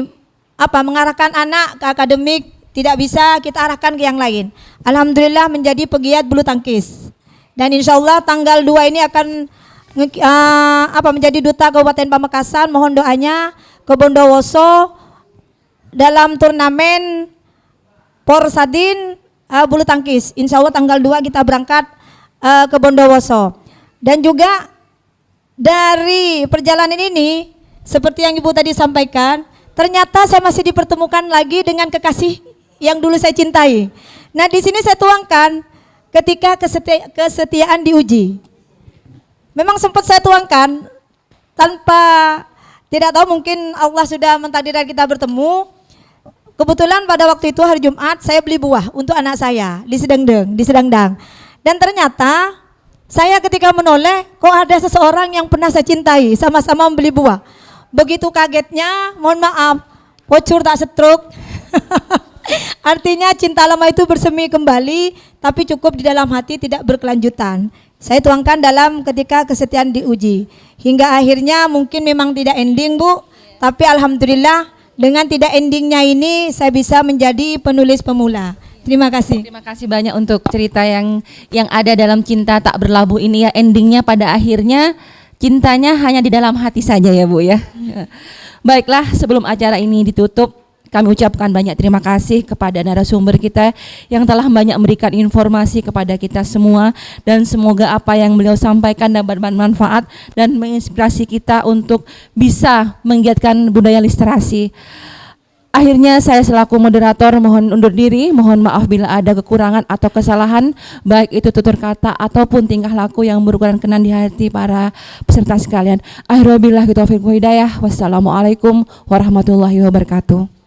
mengarahkan anak ke akademik tidak bisa, kita arahkan ke yang lain. Alhamdulillah menjadi pegiat bulu tangkis. Dan insya Allah tanggal 2 ini akan menjadi duta Kabupaten Pamekasan. Mohon doanya ke Bondowoso dalam turnamen Porsadin bulu tangkis. Insya Allah tanggal 2 kita berangkat ke Bondowoso. Dan juga dari perjalanan ini, seperti yang Ibu tadi sampaikan, ternyata saya masih dipertemukan lagi dengan kekasih yang dulu saya cintai. Nah, di sini saya tuangkan ketika kesetiaan diuji. Memang sempat saya tuangkan tanpa Tidak tahu mungkin Allah sudah mentakdirkan kita bertemu. Kebetulan pada waktu itu hari Jumat saya beli buah untuk anak saya di Sedangdang. Dan ternyata saya ketika menoleh kok ada seseorang yang pernah saya cintai, sama-sama membeli buah. Begitu kagetnya, mohon maaf, bocor tak setruk. Artinya cinta lama itu bersemi kembali, tapi cukup di dalam hati, tidak berkelanjutan. Saya tuangkan dalam ketika kesetiaan diuji. Hingga akhirnya mungkin memang tidak ending, Bu, tapi alhamdulillah dengan tidak endingnya ini saya bisa menjadi penulis pemula. Terima kasih. Terima kasih banyak untuk cerita yang ada dalam cinta tak berlabuh ini ya. Endingnya pada akhirnya cintanya hanya di dalam hati saja ya Bu ya. Baiklah, sebelum acara ini ditutup, kami ucapkan banyak terima kasih kepada narasumber kita yang telah banyak memberikan informasi kepada kita semua, dan semoga apa yang beliau sampaikan dapat bermanfaat dan menginspirasi kita untuk bisa menggiatkan budaya literasi. Akhirnya saya selaku moderator mohon undur diri, mohon maaf bila ada kekurangan atau kesalahan, baik itu tutur kata ataupun tingkah laku yang berkurang kenan di hati para peserta sekalian. Akhirul billahi taufiq wal hidayah. Wassalamualaikum warahmatullahi wabarakatuh.